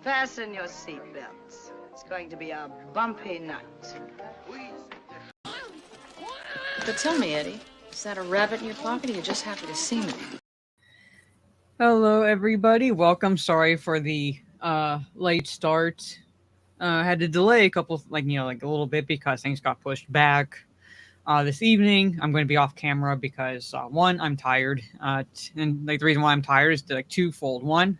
Fasten your seatbelts. It's going to be a bumpy night. But tell me, Eddie, is that a rabbit in your pocket or are you just happy to see me? Hello, everybody. Welcome. Sorry for the late start. Had to delay a couple, like a little bit because things got pushed back. This evening, I'm going to be off camera because one, I'm tired, and like the reason why I'm tired is twofold. One,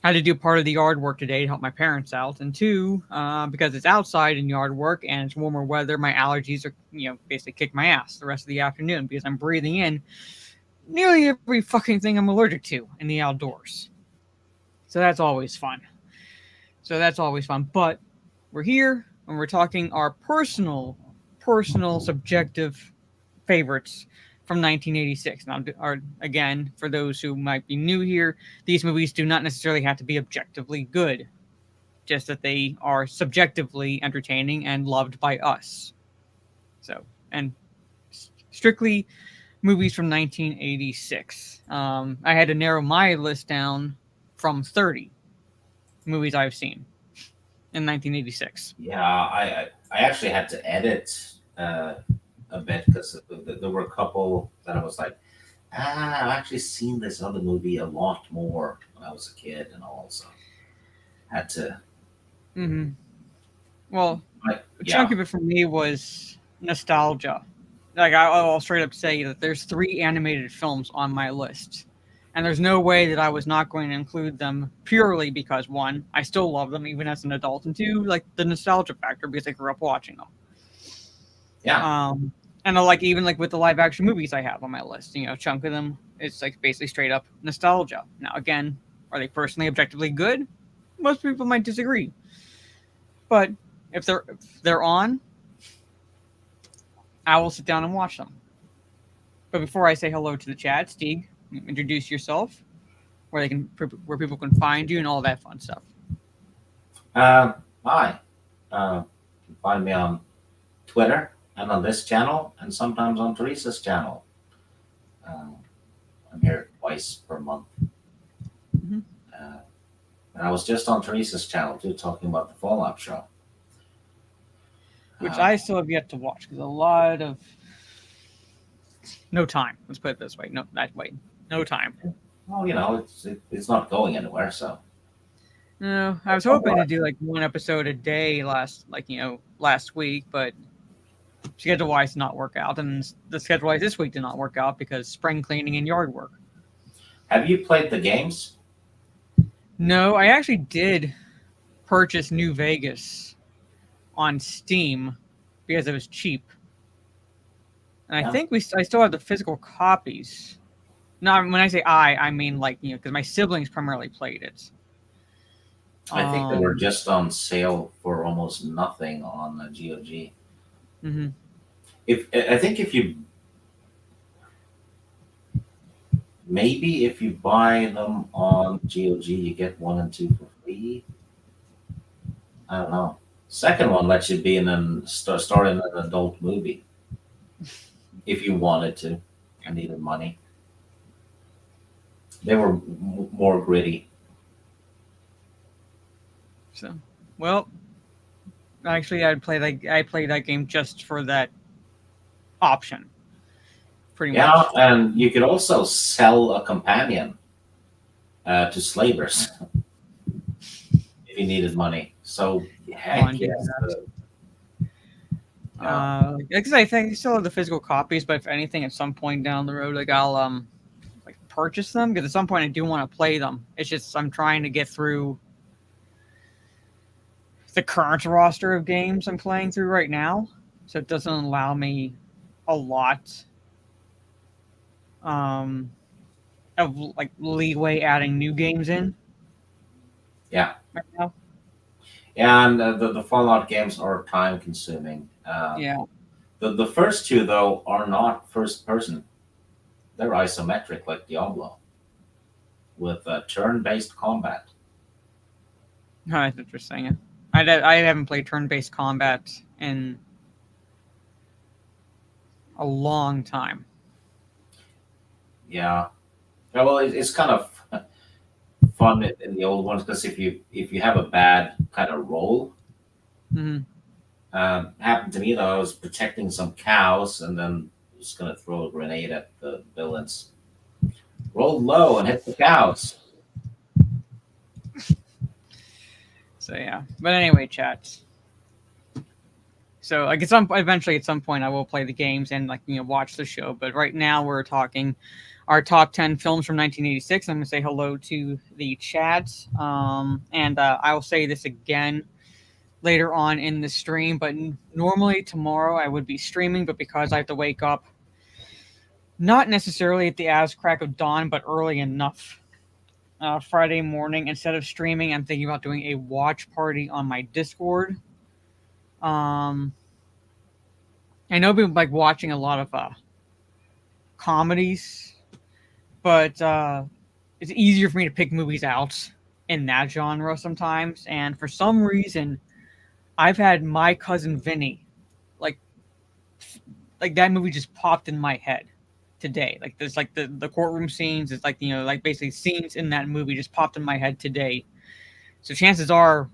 I had to do part of the yard work today to help my parents out, and two, because it's outside in yard work and it's warmer weather, my allergies are basically kick my ass the rest of the afternoon because I'm breathing in nearly every fucking thing I'm allergic to in the outdoors. So that's always fun. But we're here and we're talking our personal, subjective favorites from 1986. Now, again, for those who might be new here, these movies do not necessarily have to be objectively good, just that they are subjectively entertaining and loved by us. So, and strictly movies from 1986. I had to narrow my list down from 30 movies I've seen in 1986. Yeah, I actually had to edit a bit because there were a couple that I was like, I've actually seen this other movie a lot more when I was a kid, and also had to. Mm-hmm. Well, a yeah. chunk of it for me was nostalgia. Like I'll straight up say that there's 3 animated films on my list, and there's no way that I was not going to include them purely because 1, I still love them even as an adult, and 2, like the nostalgia factor because I grew up watching them. Yeah. And even with the live action movies I have on my list, a chunk of them it's like basically straight up nostalgia. Now again, are they personally objectively good? Most people might disagree, but if they're on, I will sit down and watch them. But before I say hello to the chat, Stieg, introduce yourself, where people can find you and all that fun stuff. Hi. You can find me on Twitter and on this channel, and sometimes on Teresa's channel. I'm here twice per month. Mm-hmm. And I was just on Teresa's channel too, talking about the Fallout show, which I still have yet to watch because a lot of no time. Let's put it this way: no time. Well, it's not going anywhere, so. No, I was hoping to do one episode a day last week, but schedule-wise did not work out, and the schedule-wise this week did not work out because spring cleaning and yard work. Have you played the games? No, I actually did purchase New Vegas on Steam because it was cheap, and I think I still have the physical copies. No, when I say I mean because my siblings primarily played it. I think they were just on sale for almost nothing on GOG. Mm-hmm. If you buy them on GOG, you get 1 and 2 for free. I don't know. Second one lets you be in start in an adult movie if you wanted to and needed money. They were more gritty. So, well, actually, I played that game just for that option. Pretty much. Yeah, and you could also sell a companion to slavers if you needed money. So, heck yes. Because I think I still have the physical copies, but if anything, at some point down the road, I'll purchase them because at some point I do want to play them. It's just I'm trying to get through the current roster of games I'm playing through right now, so it doesn't allow me a lot of leeway adding new games in. Yeah. Right now. Yeah, and the Fallout games are time consuming. Yeah. The first 2 though are not first person; they're isometric like Diablo, with turn-based combat. Oh, that's interesting. I haven't played turn-based combat in a long time. Yeah. Well, it's kind of fun in the old ones because if you have a bad kind of roll, Hmm. happened to me though. I was protecting some cows and then was gonna throw a grenade at the villains. Rolled low and hit the cows. So yeah, but anyway, chat. So like eventually at some point I will play the games and watch the show. But right now we're talking our top 10 films from 1986. I'm gonna say hello to the chat, and I will say this again later on in the stream. But normally tomorrow I would be streaming, but because I have to wake up, not necessarily at the ass crack of dawn, but early enough. Friday morning, instead of streaming, I'm thinking about doing a watch party on my Discord. I know people like watching a lot of comedies, but it's easier for me to pick movies out in that genre sometimes. And for some reason, I've had My Cousin Vinny, like that movie just popped in my head today. Like there's like the courtroom scenes. It's like like basically scenes in that movie just popped in my head today. So chances are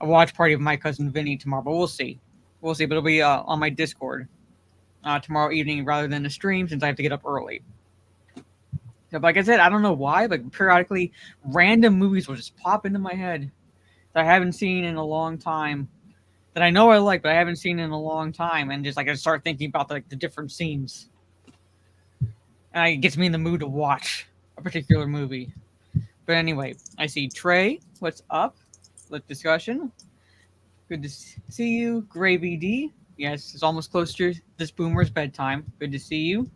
a watch party of My Cousin Vinny tomorrow, but we'll see. We'll see. But it'll be on my Discord tomorrow evening rather than a stream since I have to get up early. So, like I said, I don't know why, but periodically random movies will just pop into my head that I haven't seen in a long time. That I know I like, but I haven't seen in a long time, and just like I start thinking about the different scenes, and it gets me in the mood to watch a particular movie. But anyway, I see Trey. What's up? Let's discussion. Good to see you, Gravy D. Yes, it's almost close to this boomer's bedtime. Good to see you.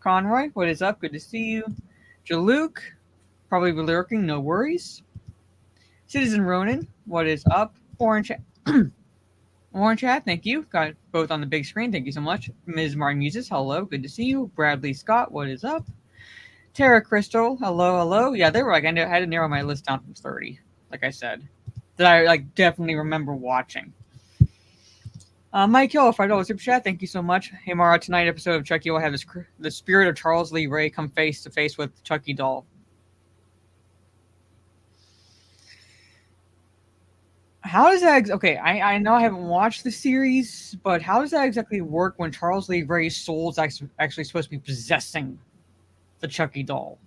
Conroy, what is up? Good to see you. Jaluk, probably lurking, no worries. Citizen Ronan, what is up? Orange Orange Chat, thank you. Got both on the big screen. Thank you so much. Ms. Martin Muses, hello. Good to see you. Bradley Scott, what is up? Tara Crystal, hello. Yeah, they were like, I had to narrow my list down from 30, like I said, that I like definitely remember watching. Mike Hill, $5 super chat. Thank you so much. Hey Mara, tonight episode of Chucky will have the spirit of Charles Lee Ray come face to face with Chucky doll. How does that? Okay, I know I haven't watched the series, but how does that exactly work when Charles Lee Ray's soul is actually supposed to be possessing the Chucky doll?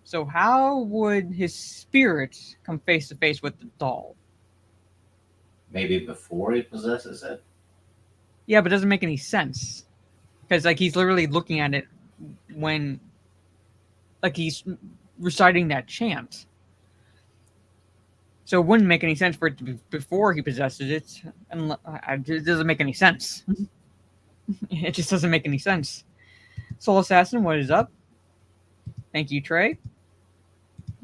So how would his spirit come face to face with the doll? Maybe before he possesses it. Yeah, but it doesn't make any sense because like he's literally looking at it when, like he's reciting that chant. So it wouldn't make any sense for it to be before he possesses it, and it doesn't make any sense. It just doesn't make any sense. Soul Assassin, what is up? Thank you, Trey.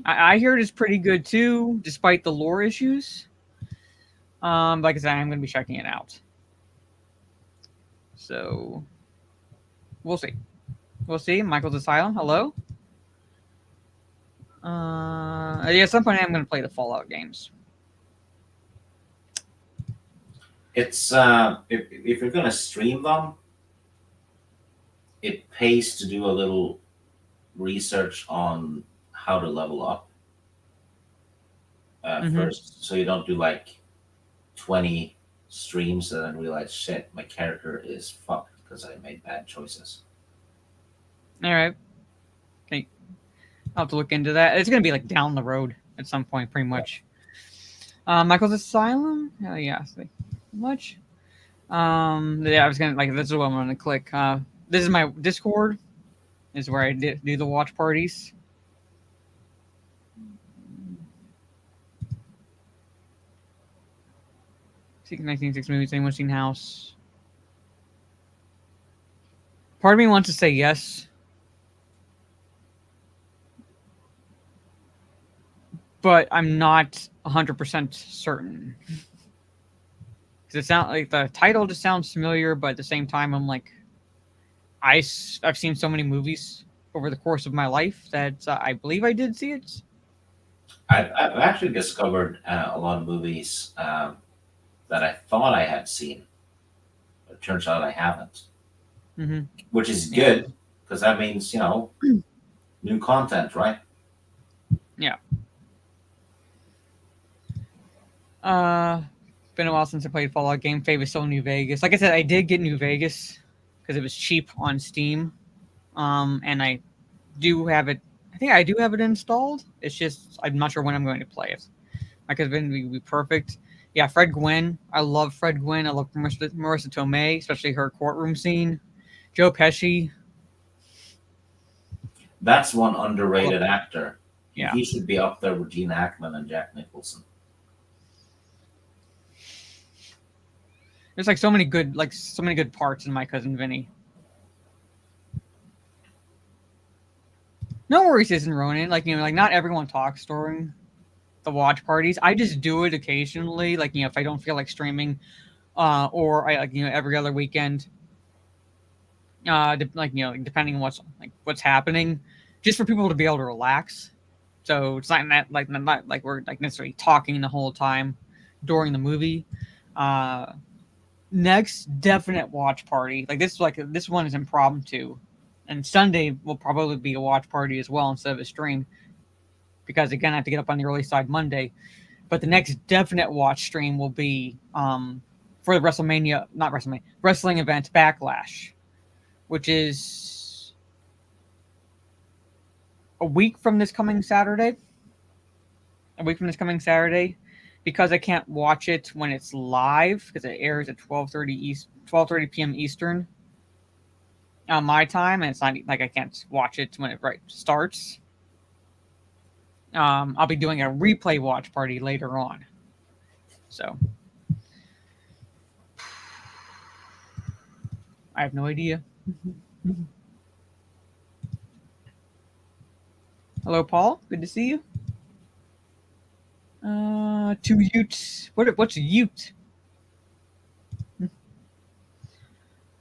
I hear it is pretty good too, despite the lore issues. Like I said, I'm going to be checking it out. So we'll see. We'll see. Michael's Asylum, hello. Yeah, at some point I'm going to play the Fallout games. It's if you're gonna stream them, it pays to do a little research on how to level up first, so you don't do like 20 streams and then realize shit, my character is fucked because I made bad choices. All right. Okay. I'll have to look into that. It's going to be like down the road at some point, pretty much. Michael's Asylum. Oh, yeah. So much. Yeah, I was gonna this is what I'm gonna click. This is my Discord. This is where I do the watch parties. Seeking 1906 movies. Anyone seen House? Part of me wants to say yes, but I'm not 100% certain. It sounds like the title just sounds familiar, but at the same time, I'm like, I've seen so many movies over the course of my life that I believe I did see it. I've actually discovered a lot of movies that I thought I had seen, but it turns out I haven't, which is good because that means new content, right? Yeah. Been a while since I played a Fallout game. Favorite still New Vegas. Like I said, I did get New Vegas because it was cheap on Steam. And I do have it. I think I do have it installed. It's just I'm not sure when I'm going to play it. Like it's been be perfect. Yeah, Fred Gwynn. I love Fred Gwynn. I love Marissa Tomei, especially her courtroom scene. Joe Pesci. That's one underrated actor. Yeah. He should be up there with Gene Hackman and Jack Nicholson. There's like so many good parts in My Cousin Vinny. No worries, isn't Ronan. Like not everyone talks during the watch parties. I just do it occasionally. Like if I don't feel like streaming, or I every other weekend. Depending on what's happening, just for people to be able to relax. So it's not like we're like necessarily talking the whole time during the movie. Next definite watch party. This one is impromptu. And Sunday will probably be a watch party as well instead of a stream. Because again, I have to get up on the early side Monday. But the next definite watch stream will be for the wrestling event Backlash, which is a week from this coming Saturday. Because I can't watch it when it's live because it airs at 12:30 p.m. Eastern on my time, and it's not like I can't watch it when it starts. I'll be doing a replay watch party later on. So I have no idea. Hello, Paul. Good to see you. Two Utes. What's a Ute?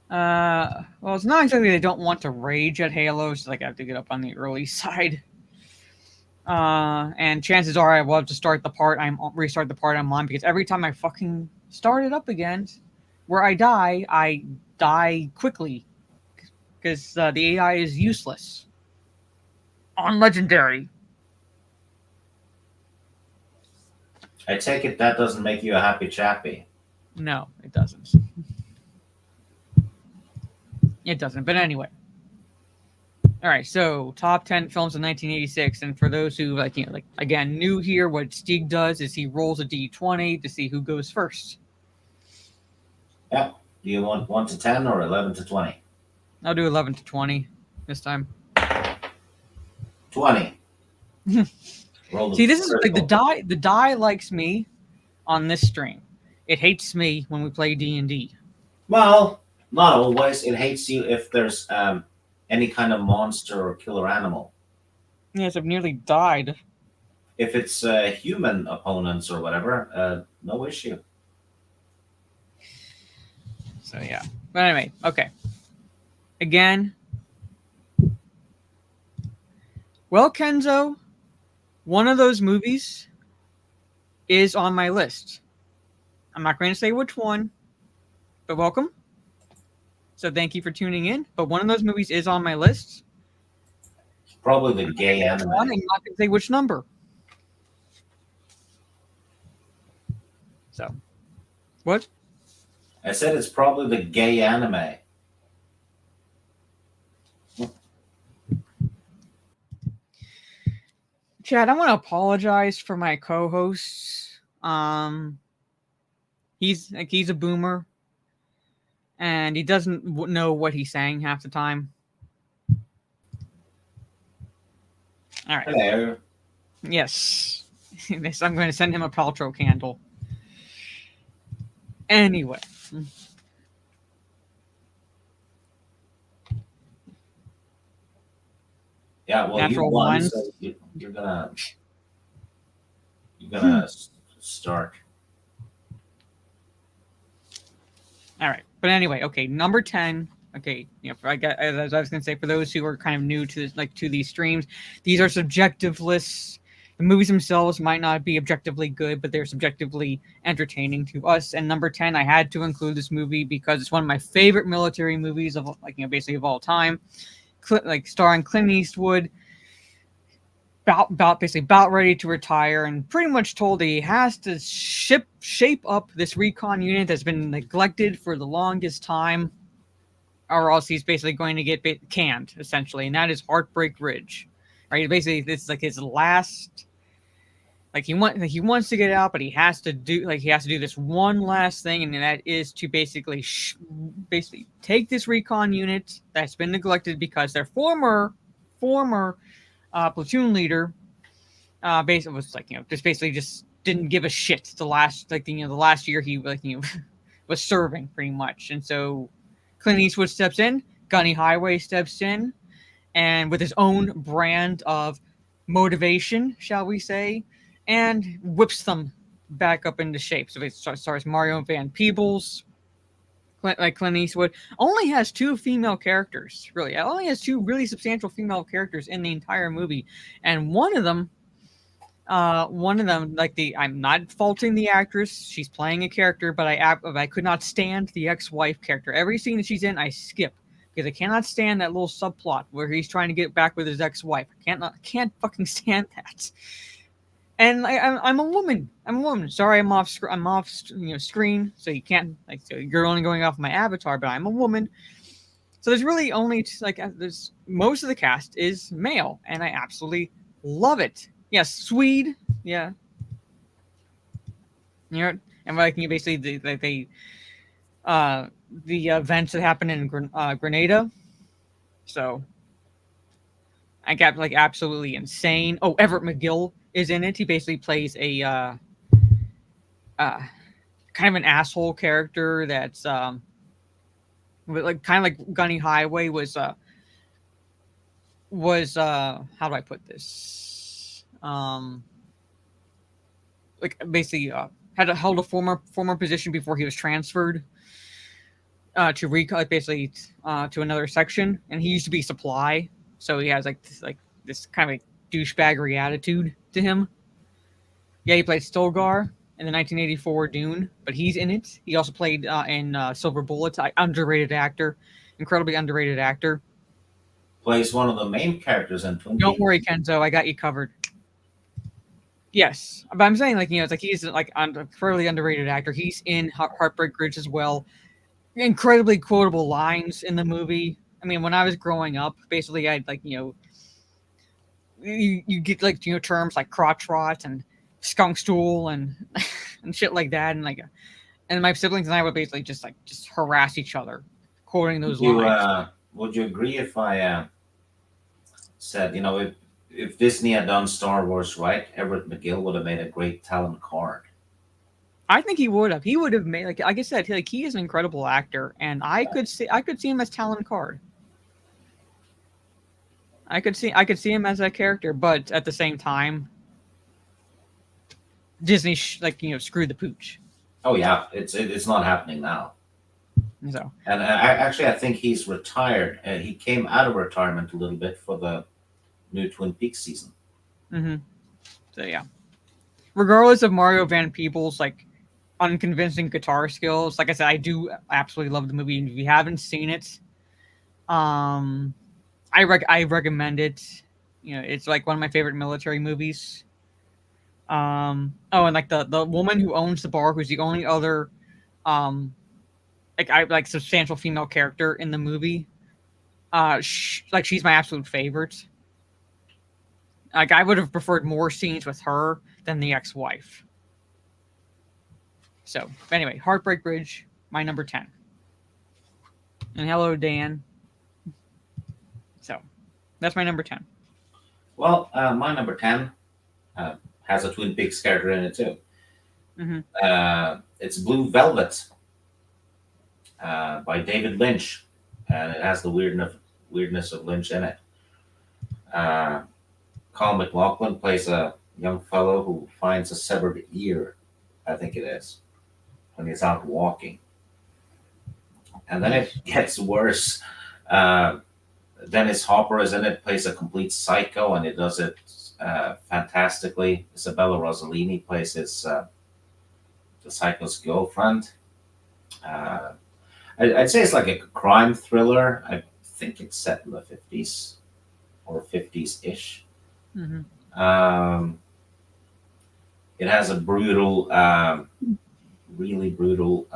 Well, it's not exactly they don't want to rage at Halo. It's like I have to get up on the early side. And chances are I will have to restart the part I'm on because every time I fucking start it up again, where I die quickly because the AI is useless on Legendary. I take it that doesn't make you a happy chappy. No, it doesn't. It doesn't. But anyway. All right, so top 10 films of 1986. And for those who, again, new here, what Stieg does is he rolls a d20 to see who goes first. Yeah. Do you want 1 to 10 or 11 to 20? I'll do 11 to 20 this time. 20. See, this is like the die likes me on this stream. It hates me when we play D&D. Well, not always. It hates you if there's any kind of monster or killer animal. Yes, I've nearly died. If it's human opponents or whatever, no issue. So yeah. But anyway, okay. Again. Well, Kenzo, one of those movies is on my list. I'm not going to say which one, but welcome. So thank you for tuning in. But one of those movies is on my list. Probably the gay anime. I'm not going to say which number. So, what? I said it's probably the gay anime. Chad, I want to apologize for my co-host. He's a boomer, and he doesn't know what he's saying half the time. All right. Hello. Yes. Yes, I'm going to send him a Paltrow candle. Anyway. Yeah, well, Natural you won, ones. so you're gonna start. All right, but anyway, okay, number 10. Okay, as I was gonna say, for those who are kind of new to this, to these streams, these are subjective lists. The movies themselves might not be objectively good, but they're subjectively entertaining to us. And number 10, I had to include this movie because it's one of my favorite military movies of basically of all time. Starring Clint Eastwood. about ready to retire, and pretty much told he has to shape up this recon unit that's been neglected for the longest time, or else he's basically going to get canned, essentially, and that is Heartbreak Ridge. Right? Basically, this is like his last. Like he wants to get out, but he has to do this one last thing, and that is to basically take this recon unit that's been neglected because their former platoon leader basically was just didn't give a shit the last the last year he was serving, pretty much. And so Clint Eastwood steps in, Gunny Highway steps in, and with his own brand of motivation, shall we say, and whips them back up into shape. So it stars Mario Van Peebles, Clint Eastwood. Only has 2 female characters, really. It only has 2 really substantial female characters in the entire movie, and one of them, I'm not faulting the actress. She's playing a character, but I could not stand the ex-wife character. Every scene that she's in, I skip because I cannot stand that little subplot where he's trying to get back with his ex-wife. I can't fucking stand that. And I'm a woman. Sorry, I'm off screen, so you can't so you're only going off my avatar, but I'm a woman. So there's really only there's most of the cast is male, and I absolutely love it. Yes, Swede, yeah. And basically the events that happened in Grenada. So I got absolutely insane. Oh, Everett McGill is in it. He basically plays a kind of an asshole character that's kind of like Gunny Highway was how do I put this? Basically held a former position before he was transferred to another section, and he used to be supply, so he has this kind of douchebaggery attitude to him. Yeah, he played Stilgar in the 1984 Dune, but he's in it. He also played in Silver Bullet. Incredibly underrated actor. Plays one of the main characters in Twin Peaks. Don't worry, Kenzo, I got you covered. Yes, but I'm saying he's a fairly underrated actor. He's in Heartbreak Ridge as well. Incredibly quotable lines in the movie. I mean, when I was growing up, basically I'd you get terms like crotch rot and skunk stool and and shit like that, and my siblings and I would basically just harass each other quoting those lines. Would you agree if I said if Disney had done Star Wars right, Everett McGill would have made a great Talon Card? I think he would have. He would have made, like I said, he is an incredible actor, and I could see him as Talon Card. I could see him as that character, but at the same time, Disney screwed the pooch. Oh yeah, it's not happening now. So, and I think he's retired. He came out of retirement a little bit for the new Twin Peaks season. Mm-hmm. So yeah, regardless of Mario Van Peebles' unconvincing guitar skills, like I said, I do absolutely love the movie. And if you haven't seen it, I recommend it. It's one of my favorite military movies. And the woman who owns the bar, who's the only other substantial female character in the movie, she's my absolute favorite. I would have preferred more scenes with her than the ex-wife. So anyway, Heartbreak Ridge, my number 10. And hello, Dan. So that's my number 10. Well, my number 10 has a Twin Peaks character in it too. Mm-hmm. It's Blue Velvet by David Lynch, and it has the weirdness of Lynch in it. Colin McLaughlin plays a young fellow who finds a severed ear, I think it is, when he's out walking. And then it gets worse. Dennis Hopper is in it, plays a complete psycho, and he does it fantastically. Isabella Rossellini plays the psycho's girlfriend. I'd say it's like a crime thriller. I think it's set in the 50s or 50s-ish. Mm-hmm. Um, it has a brutal, really brutal,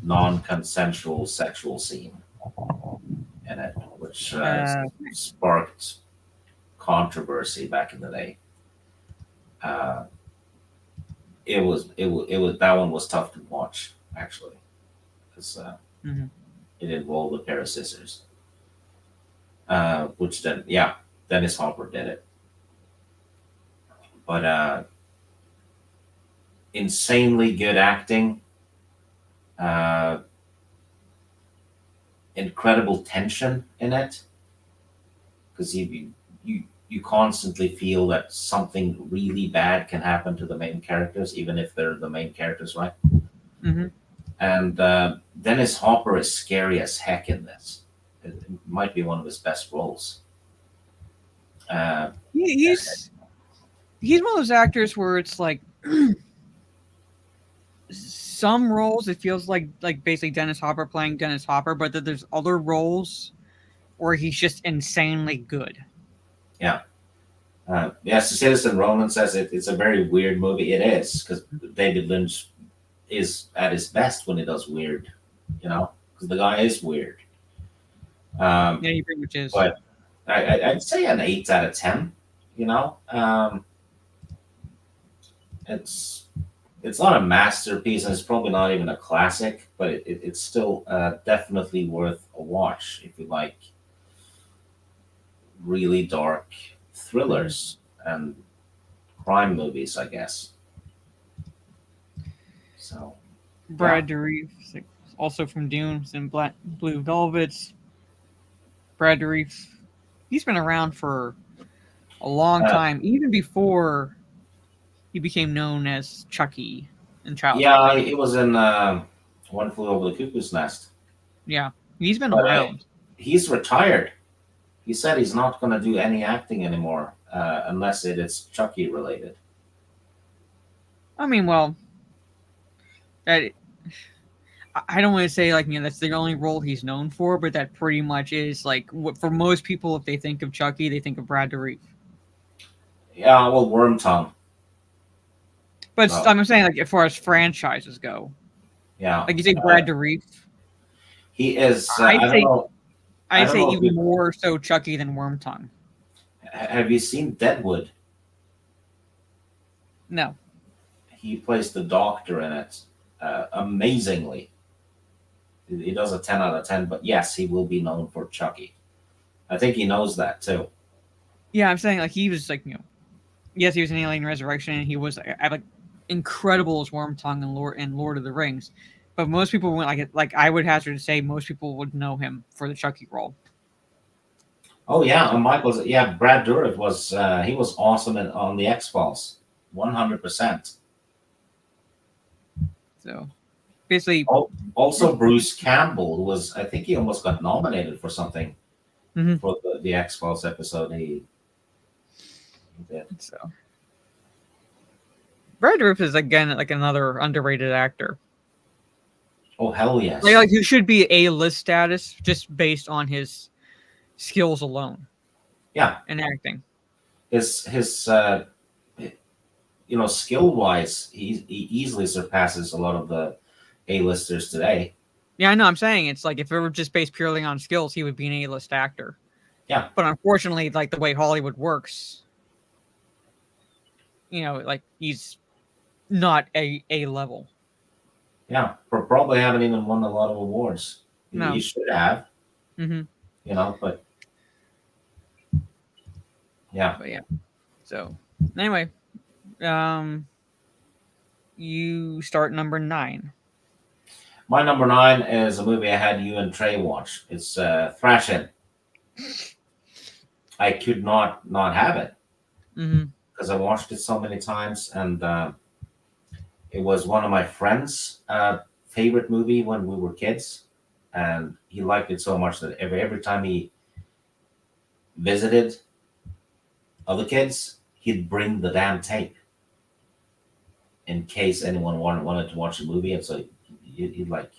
non-consensual sexual scene in it, which Uh, sparked controversy back in the day. Uh, it was that one was tough to watch actually, because mhm. it involved a pair of scissors. Which then, yeah, Dennis Hopper did it, but insanely good acting, uh, incredible tension in it, because you constantly feel that something really bad can happen to the main characters, even if they're the main characters, right? Mhm. And Dennis Hopper is scary as heck in this. It might be one of his best roles. Uh, He's one of those actors where it's like some roles it feels like basically Dennis Hopper playing Dennis Hopper, but then there's other roles where he's just insanely good. yeah. Yes, Citizen Ronan says it's a very weird movie. It is, because David Lynch is at his best when he does weird, because the guy is weird. Yeah, he pretty much is. But I'd say an 8 out of 10. You know, it's it's not a masterpiece, and it's probably not even a classic, but it's still definitely worth a watch if you like really dark thrillers and crime movies, I guess. So Brad Dourif, also from Dune, in Black Blue Velvet. Brad Dourif, he's been around for a long uh, time, even before he became known as Chucky in Child's yeah, Play. it was in One Flew Over the Cuckoo's Nest, Yeah, he's been but around. he's retired. He said he's not going to do any acting anymore unless it is Chucky related. I mean, well, that I don't want to say that's the only role he's known for, but that pretty much is like what for most people. If they think of Chucky, they think of Brad Dourif. Yeah, well, Wormtongue. But Oh, I'm saying like as far as franchises go, yeah. like you say Brad Dourif, He is. I I'd don't say know. I I'd don't say know if even more so Chucky than Wormtongue. have you seen Deadwood? No, He plays the doctor in it amazingly. He does a 10 out of 10, but yes, he will be known for Chucky. I think he knows that too. yeah, I'm saying like he was yes, he was in Alien Resurrection, and he was like incredible as Wormtongue in Lord of the Rings. But most people would like I would hazard to say most people would know him for the Chucky role. Oh yeah, So, and Michael's yeah. Brad Dourif was he was awesome on the X Files, 100%. so basically, Also, Bruce Campbell was. I think he almost got nominated for something mhm. for the X Files episode. He did. So Brad Dourif is again like another underrated actor. Oh hell yes. Like who should be A-list status just based on his skills alone. Yeah, in acting. his skill wise, he easily surpasses a lot of the A-listers today. Yeah, I know. I'm saying it's like if it were just based purely on skills, he would be an A-list actor. Yeah. But unfortunately, like the way Hollywood works, like he's not a level. Yeah, probably haven't even won a lot of awards. No. You should have. Mm-hmm. But yeah. But yeah. So anyway, you start number 9. My number 9 is a movie I had you and Trey watch. It's Thrashing. I could not have it because I watched it so many times, and it was one of my friends' favorite movie when we were kids, and he liked it so much that every time he visited other kids, he'd bring the damn tape in case anyone wanted to watch the movie, and so he'd like,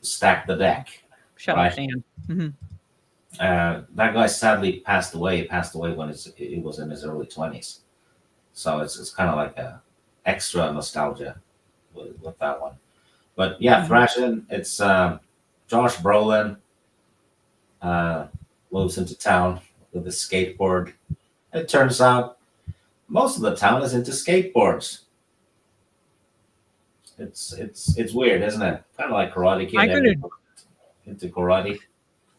stack the deck. Shut Right. up, Dan. Hmm. That guy sadly passed away. He passed away when he was in his early 20s. So it's kind of like a extra nostalgia with that one. But yeah, Mhm. Thrashing. It's Josh Brolin moves into town with a skateboard. It turns out most of the town is into skateboards. It's weird, isn't it? Kind of like Karate Kid. I could have. Everyone into karate.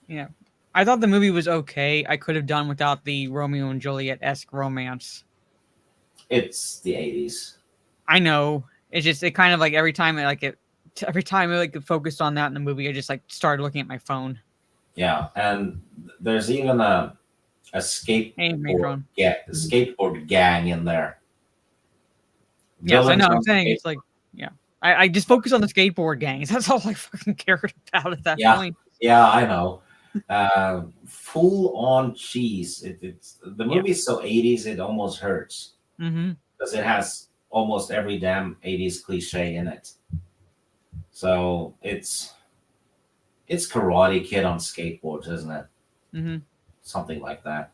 Yeah, I thought the movie was okay. I could have done without the Romeo and Juliet-esque romance. It's the 80s. I know. It's just it kind of like every time I like focused on that in the movie, I just like started looking at my phone. Yeah, and there's even a Hey, skateboard Matron. skateboard gang in there. Yes, I Villains know. on I'm saying skate- it's like, yeah. I just focus on the skateboard gangs. That's all I fucking cared about at that Yeah. point. Yeah, I know. Full on cheese. It's the movie's so 80s it almost hurts Mm-hmm. because it has almost every damn 80s cliche in it. So it's Karate Kid on skateboards, isn't it? Mm-hmm. Something like that.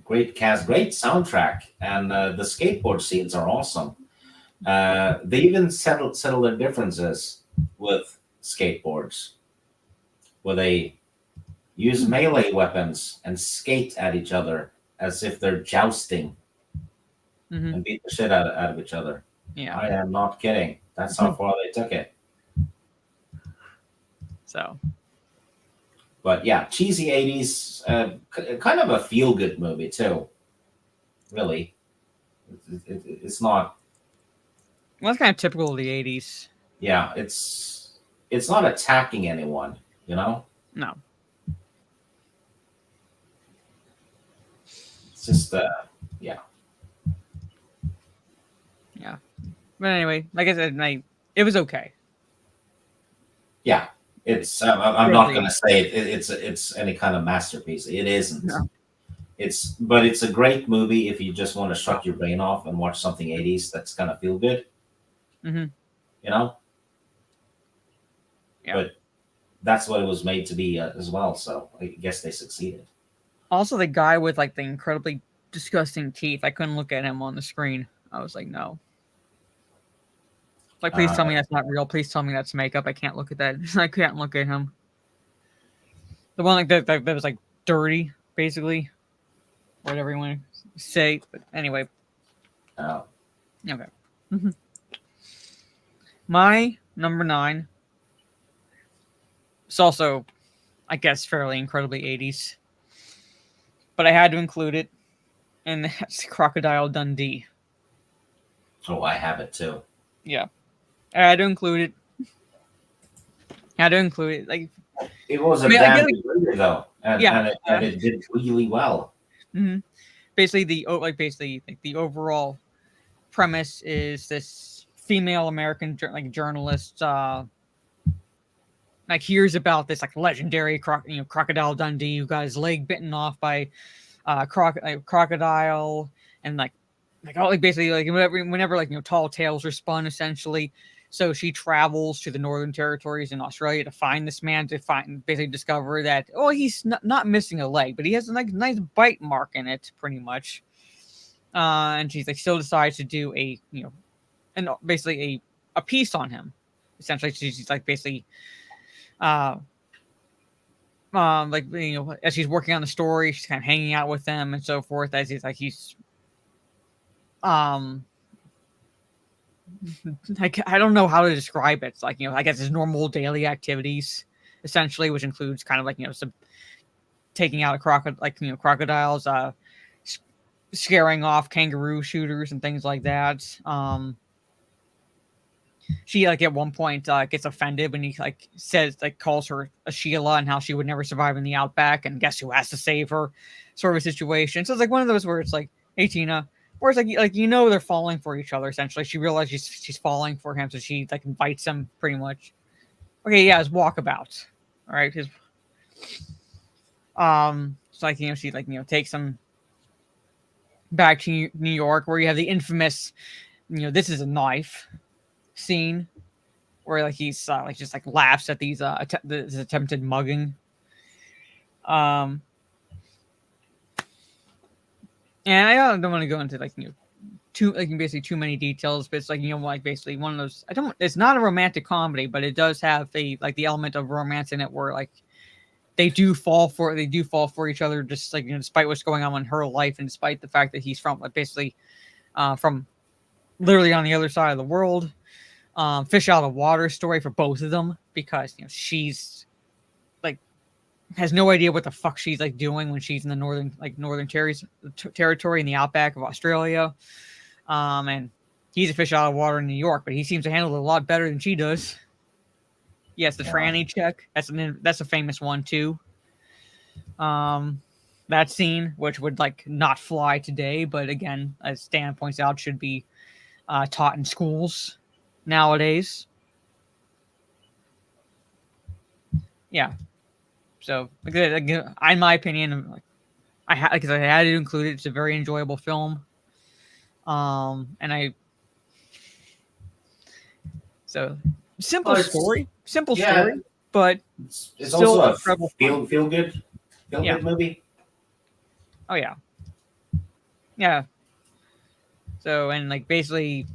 Great cast, great soundtrack, and the skateboard scenes are awesome. They even settle their differences with skateboards, where they use melee weapons and skate at each other as if they're jousting Mm-hmm. and beat the shit out of each other. Yeah. I am not kidding. That's how far they took it. So But yeah, cheesy 80s, kind of a feel good movie, too. Really. It's not, well, that's kind of typical of the '80s. yeah, it's not attacking anyone, you know? No. It's just, yeah. Yeah. But anyway, like I said, it was okay. Yeah. It's, I'm not Really. going to say it's any kind of masterpiece. It isn't. No. But it's a great movie if you just want to shut your brain off and watch something 80s that's going to feel good. Mm-hmm. You know? Yeah. But that's what it was made to be as well. So I guess they succeeded. Also, the guy with like the incredibly disgusting teeth, I couldn't look at him on the screen. I was like, no. Like, please tell me that's not real. Please tell me that's makeup. I can't look at that. I can't look at him. The one like that was like dirty, basically. Whatever you want to say. But anyway, Uh, okay. My number 9. It's also, I guess, fairly incredibly 80s. But I had to include it. And that's Crocodile Dundee. oh, I have it too. Yeah. I had to include it. Like, It was a I mean, I damn get good movie though, and, Yeah. and it did really well. basically the overall premise is this female American journalist like hears about this like legendary Crocodile Dundee who got his leg bitten off by crocodile, and basically whenever tall tales are spun essentially. So she travels to the Northern Territories in Australia to find this man, to basically discover that, he's not missing a leg, but he has a nice bite mark in it, pretty much. And she's still decides to do basically a piece on him. Essentially, she's basically, as she's working on the story, she's kind of hanging out with them and so forth. As he's I don't know how to describe it. It's I guess his normal daily activities, essentially, which includes kind of some taking out crocodiles, scaring off kangaroo shooters and things like that. She at one point gets offended when he says calls her a Sheila and how she would never survive in the outback, and guess who has to save her, sort of a situation. So it's one of those where it's hey Tina. Whereas they're falling for each other essentially. She realizes she's falling for him, so she invites him pretty much. Okay, yeah, his walkabout. All right, his she takes him back to New York, where you have the infamous, this is a knife scene, where like he's like just like laughs at these this attempted mugging. And I don't want to go into like basically too many details, but it's like like basically one of those. It's not a romantic comedy, but it does have the element of romance in it, where like they do fall for each other, just like despite what's going on in her life, and despite the fact that he's from basically from literally on the other side of the world. Fish out of water story for both of them, because she's like has no idea what the fuck she's like doing when she's in the northern territory in the outback of Australia. And he's a fish out of water in New York, but he seems to handle it a lot better than she does. Yes, the tranny check. That's a famous one too. That scene, which would like not fly today, but again, as Stan points out, should be taught in schools nowadays. Yeah. So, again, in my opinion, I had to include it. It's a very enjoyable film. Simple story, but it's still also a feel good movie. Oh yeah. Yeah. So, and like basically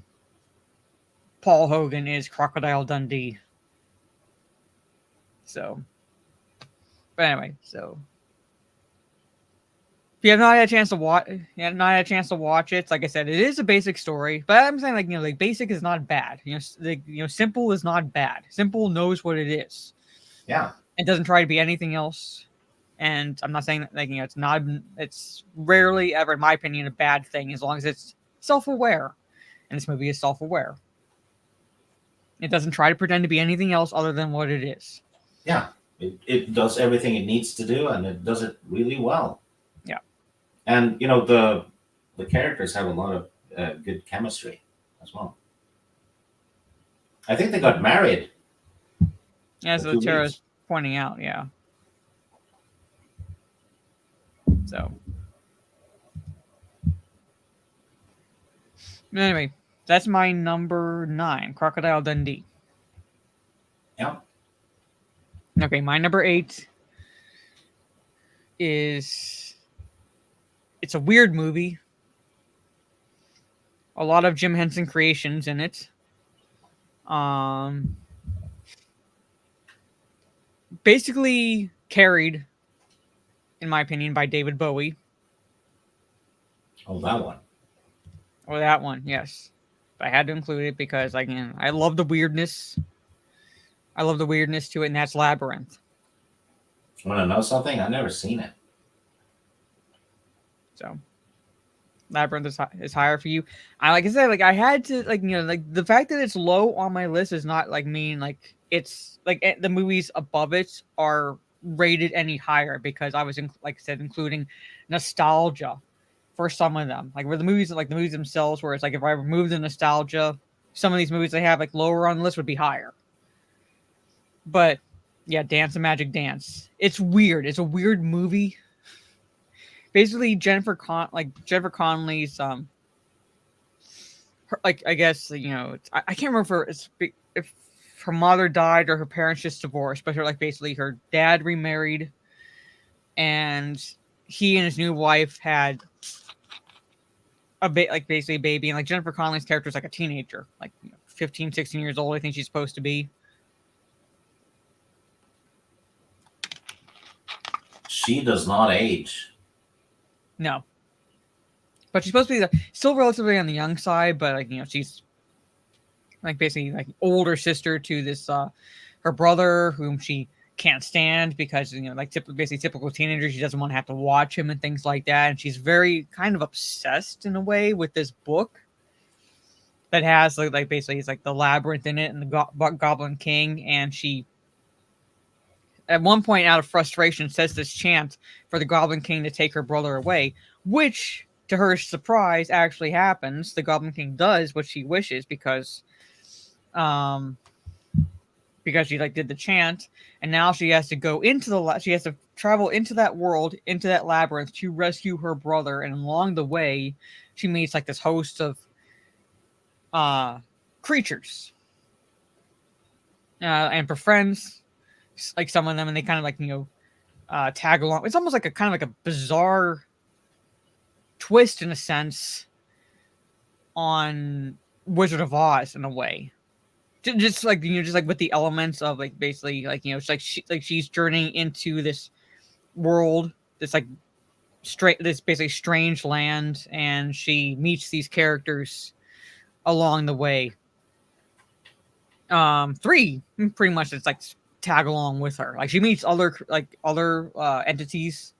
Paul Hogan is Crocodile Dundee. So, but anyway, so if you have not had a chance to watch it, like I said, it is a basic story. But I'm saying, like basic is not bad. Simple is not bad. Simple knows what it is. Yeah, it doesn't try to be anything else. And I'm not saying that it's rarely ever, in my opinion, a bad thing as long as it's self-aware. And this movie is self-aware. It doesn't try to pretend to be anything else other than what it is. Yeah, it does everything it needs to do, and it does it really well. Yeah. And, the characters have a lot of good chemistry as well. I think they got married. Yeah, so Tara's pointing out, yeah. So. Anyway, that's my number 9, Crocodile Dundee. Yeah. Okay, my number 8 is... It's a weird movie. A lot of Jim Henson creations in it. Basically carried, in my opinion, by David Bowie. Oh, that one. Or that one, yes. But I had to include it because, again, I love the weirdness. I love the weirdness to it, and that's Labyrinth. You want to know something? I've never seen it. So, Labyrinth is higher for you. I I had to the fact that it's low on my list is not mean it's the movies above it are rated any higher, because I was including nostalgia for some of them. Where the movies themselves, where it's if I remove the nostalgia, some of these movies they have lower on the list would be higher. But yeah, Dance the Magic Dance. It's weird. It's a weird movie. Basically, Jennifer Connelly's I guess I can't remember if her mother died or her parents just divorced, but basically her dad remarried, and he and his new wife had basically a baby, and Jennifer Connelly's character is a teenager, 15, 16 years old, I think she's supposed to be. She does not age. No. But she's supposed to be still relatively on the young side, but she's basically older sister to this her brother, whom she can't stand because basically typical teenager, she doesn't want to have to watch him and things like that, and she's very kind of obsessed in a way with this book that has basically it's the labyrinth in it and the Goblin King, and she at one point out of frustration says this chant for the Goblin King to take her brother away, which to her surprise actually happens. The Goblin King does what she wishes because she did the chant, and now she has to go into she has to travel into that world, into that labyrinth to rescue her brother, and along the way she meets this host of creatures. and for friends, like some of them, and they kind of like tag along. It's almost like a kind of like a bizarre twist in a sense on Wizard of Oz in a way. Just like just like with the elements of like basically like it's like she's journeying into this world, this like this basically strange land, and she meets these characters along the way. 3 pretty much it's like tag along with her. Like she meets other entities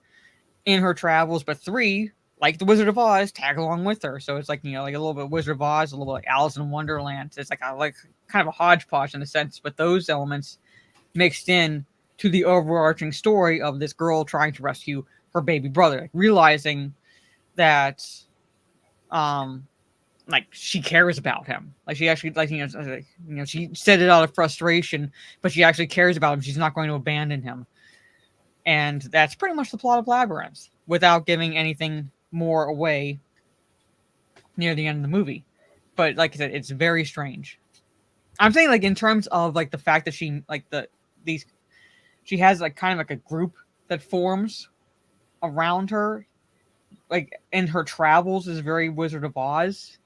in her travels, but 3, like the Wizard of Oz, tag along with her. So it's like like a little bit Wizard of Oz, a little bit like Alice in Wonderland. It's like kind of a hodgepodge in a sense, but those elements mixed in to the overarching story of this girl trying to rescue her baby brother, like realizing that like she cares about him. Like she actually she said it out of frustration, but she actually cares about him. She's not going to abandon him. And that's pretty much the plot of Labyrinth, without giving anything more away near the end of the movie. But like I said, it's very strange. I'm saying like in terms of like the fact that she like she has like kind of like a group that forms around her, like in her travels, is very Wizard of Oz,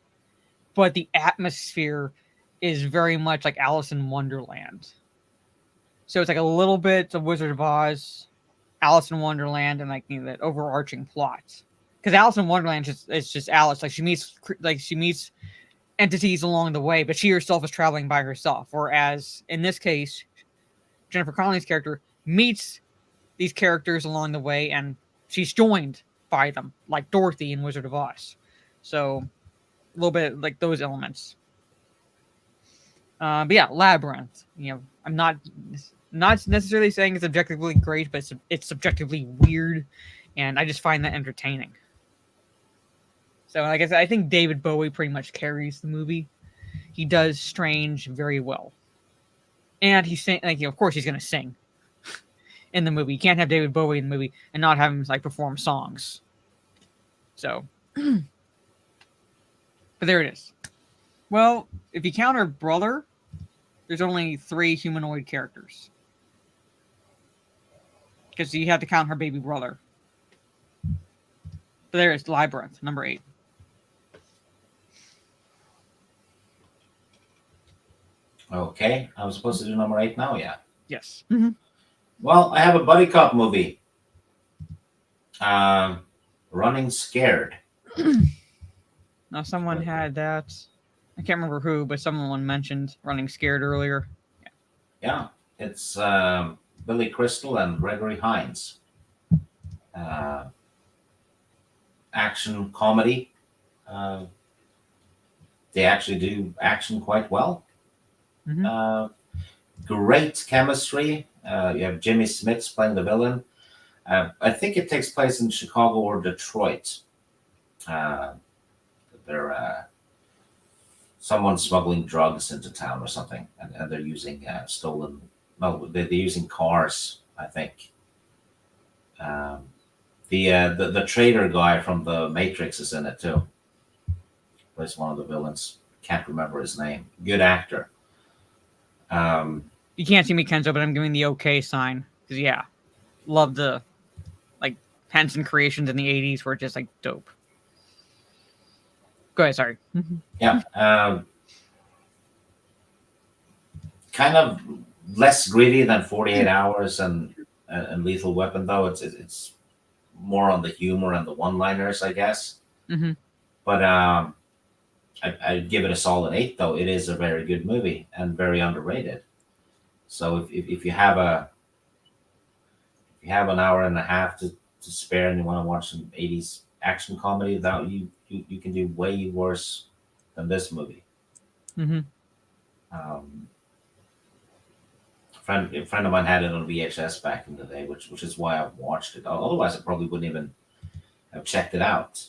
but the atmosphere is very much like Alice in Wonderland. So it's like a little bit of Wizard of Oz, Alice in Wonderland, and like that overarching plot. Because Alice in Wonderland it's just Alice. Like she meets entities along the way, but she herself is traveling by herself. Whereas in this case, Jennifer Connelly's character meets these characters along the way, and she's joined by them, like Dorothy in Wizard of Oz. So a little bit like those elements. But yeah, Labyrinth. I'm not necessarily saying it's objectively great, but it's subjectively weird, and I just find that entertaining. So, like I said, I think David Bowie pretty much carries the movie. He does Strange very well, and he's of course he's gonna sing in the movie. You can't have David Bowie in the movie and not have him like perform songs. So, but there it is. Well, if you count her brother, there's only 3 humanoid characters. Because you have to count her baby brother. But there is Labyrinth, number 8. Okay, I was supposed to do number 8 now, yeah. Yes. Well, I have a buddy cop movie. Running Scared. Now, someone had that. I can't remember who, but someone mentioned Running Scared earlier. Yeah, it's Billy Crystal and Gregory Hines. Action comedy. They actually do action quite well. Great chemistry. You have Jimmy Smits playing the villain. I think it takes place in Chicago or Detroit. They're someone smuggling drugs into town or something, and they're using stolen. No, they're using cars, I think. The trader guy from the Matrix is in it too. Plays one of the villains. Can't remember his name. Good actor. You can't see me, Kenzo, but I'm giving the okay sign. Because, yeah, love the, like, Henson creations in the 80s were just, like, dope. Go ahead, sorry. Yeah. Kind of less gritty than 48 Hours and Lethal Weapon, though. It's more on the humor and the one-liners, I guess. But I'd give it a solid 8, though. It is a very good movie and very underrated. So if you have an hour and a half to spare and you want to watch some 80s action comedy, that you can do way worse than this movie. A friend of mine had it on VHS back in the day, which is why I've watched it. Otherwise, I probably wouldn't even have checked it out,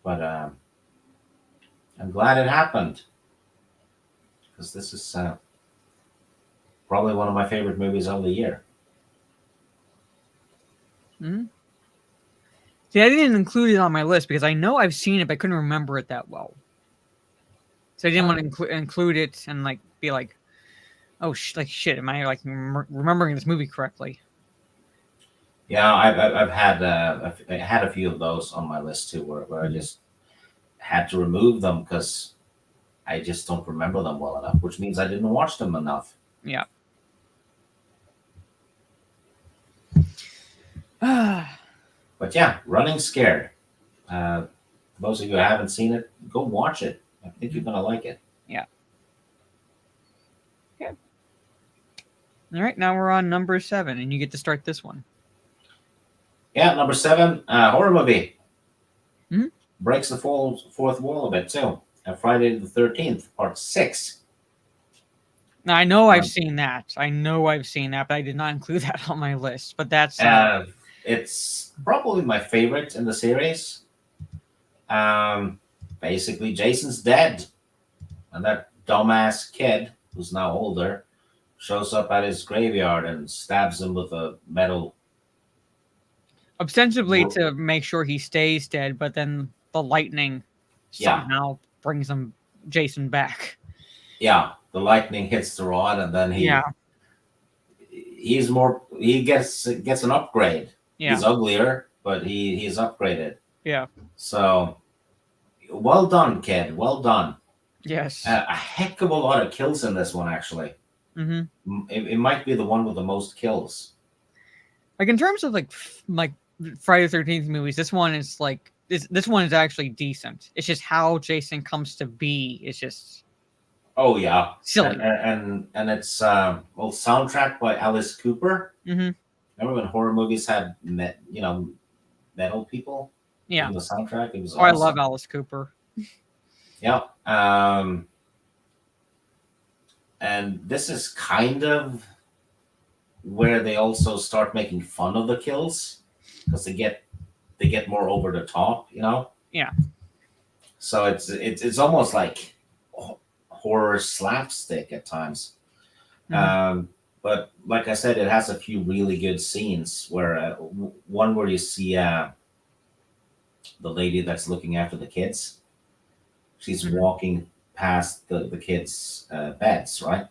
But I'm glad it happened, because this is probably one of my favorite movies of the year. See, I didn't include it on my list because I know I've seen it, but I couldn't remember it that well. So I didn't want to include it and like be like, Oh, like shit. Am I like remembering this movie correctly? Yeah, I've had I had a few of those on my list too, where I just had to remove them because I just don't remember them well enough, which means I didn't watch them enough. Yeah. But yeah, Running Scared. Those of you who haven't seen it, go watch it. I think you're gonna like it. Yeah. Okay. All right, now we're on number 7, and you get to start this one. Yeah, number 7, horror movie. Mhm. Breaks the fourth wall a bit too. Friday the 13th, part 6. Now, I know I've seen that. But I did not include that on my list. But that's it's probably my favorite in the series. Basically, Jason's dead, and that dumbass kid, who's now older, shows up at his graveyard and stabs him with a metal. ostensibly to make sure he stays dead, but then the lightning somehow brings Jason back. Yeah, the lightning hits the rod, and then he gets an upgrade. Yeah. He's uglier, but he's upgraded. Yeah. So, well done, kid. Well done. Yes. A heck of a lot of kills in this one, actually. Mm-hmm. It might be the one with the most kills. Like in terms of like Friday the 13th movies, this one is like this one is actually decent. It's just how Jason comes to be. It's just silly. And it's soundtrack by Alice Cooper. Mm-hmm. Remember when horror movies had metal people? Yeah. In the soundtrack, it was. Oh, awesome. I love Alice Cooper. Yeah. And this is kind of where they also start making fun of the kills because they get more over the top, Yeah. So it's almost like horror slapstick at times. Mm-hmm. But like I said, it has a few really good scenes where one where you see the lady that's looking after the kids. She's walking past the kids' beds, right?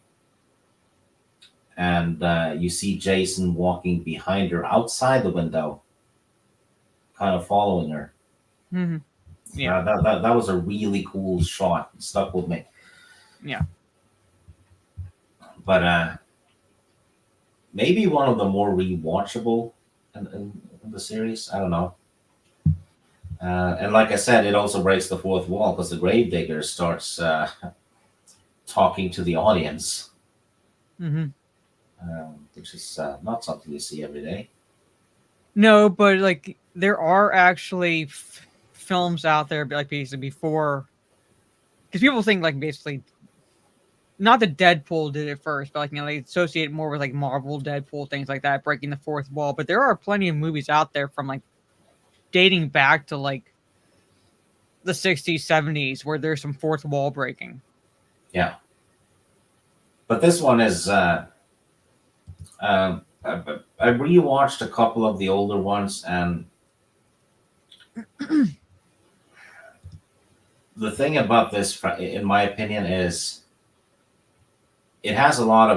And you see Jason walking behind her outside the window, kind of following her. Mm-hmm. Yeah, that was a really cool shot. It stuck with me. Yeah. But maybe one of the more rewatchable in the series. I don't know. And like I said, it also breaks the fourth wall because the gravedigger starts talking to the audience, which is not something you see every day. No, but like there are actually films out there, like basically before, because people think like basically, not that Deadpool did it first, but like they associate it more with like Marvel, Deadpool, things like that, breaking the fourth wall. But there are plenty of movies out there from like dating back to like the 60s, 70s where there's some fourth wall breaking. Yeah. But this one is I rewatched a couple of the older ones, and the thing about this, in my opinion, is it has a lot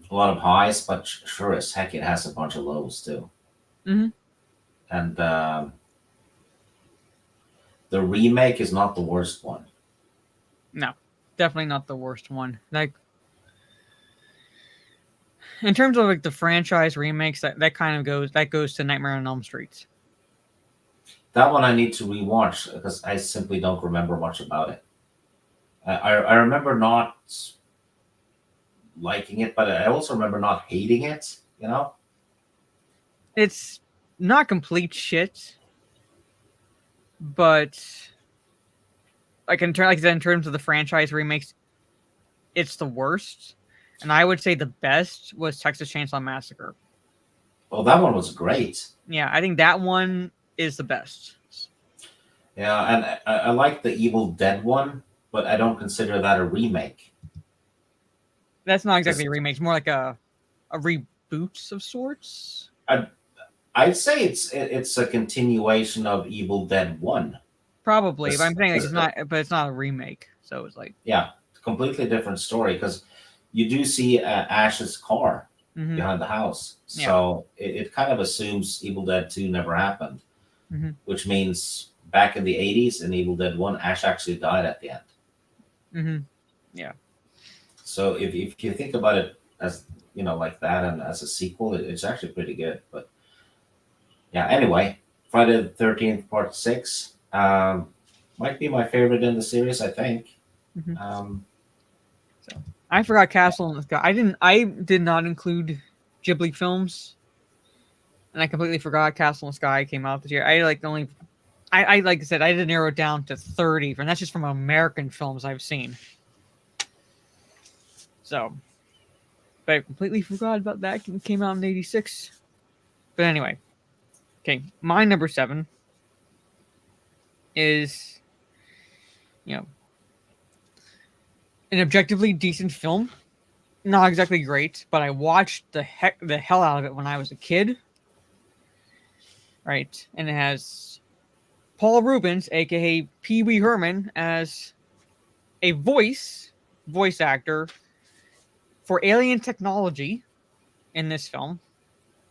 of highs, but sure as heck it has a bunch of lows too. Mm-hmm. And the remake is not the worst one. No, definitely not the worst one. Like in terms of like the franchise remakes, that kind of goes to Nightmare on Elm Street. That one I need to rewatch because I simply don't remember much about it. I remember not liking it, but I also remember not hating it. It's not complete shit, but like in terms of the franchise remakes, it's the worst. And I would say the best was Texas Chainsaw Massacre. Well, that one was great. Yeah, I think that one is the best. Yeah, and I like the Evil Dead one, but I don't consider that a remake. That's not exactly a remake. It's more like a reboot of sorts. I'd say it's a continuation of Evil Dead 1. Probably, but I'm saying like it's not a remake. So it's like completely different story because you do see Ash's car Hmm. behind the house. Yeah. So it kind of assumes Evil Dead 2 never happened, Hmm. which means back in the 80s in Evil Dead 1, Ash actually died at the end. Hmm. Yeah. So if you think about it as, like that and as a sequel, it's actually pretty good. But yeah, anyway, Friday the 13th, Part 6 might be my favorite in the series, I think. Hmm. Um, So I forgot Castle in the Sky. I did not include Ghibli films, and I completely forgot Castle in the Sky came out this year. I like only. I like I said, I did narrow it down to 30, and that's just from American films I've seen. So, but I completely forgot about that. It came out in '86. But anyway, okay, my number 7 is, you know, an objectively decent film. Not exactly great, but I watched the hell out of it when I was a kid. Right, and it has Paul Rubens, aka Pee Wee Herman, as a voice actor for alien technology in this film,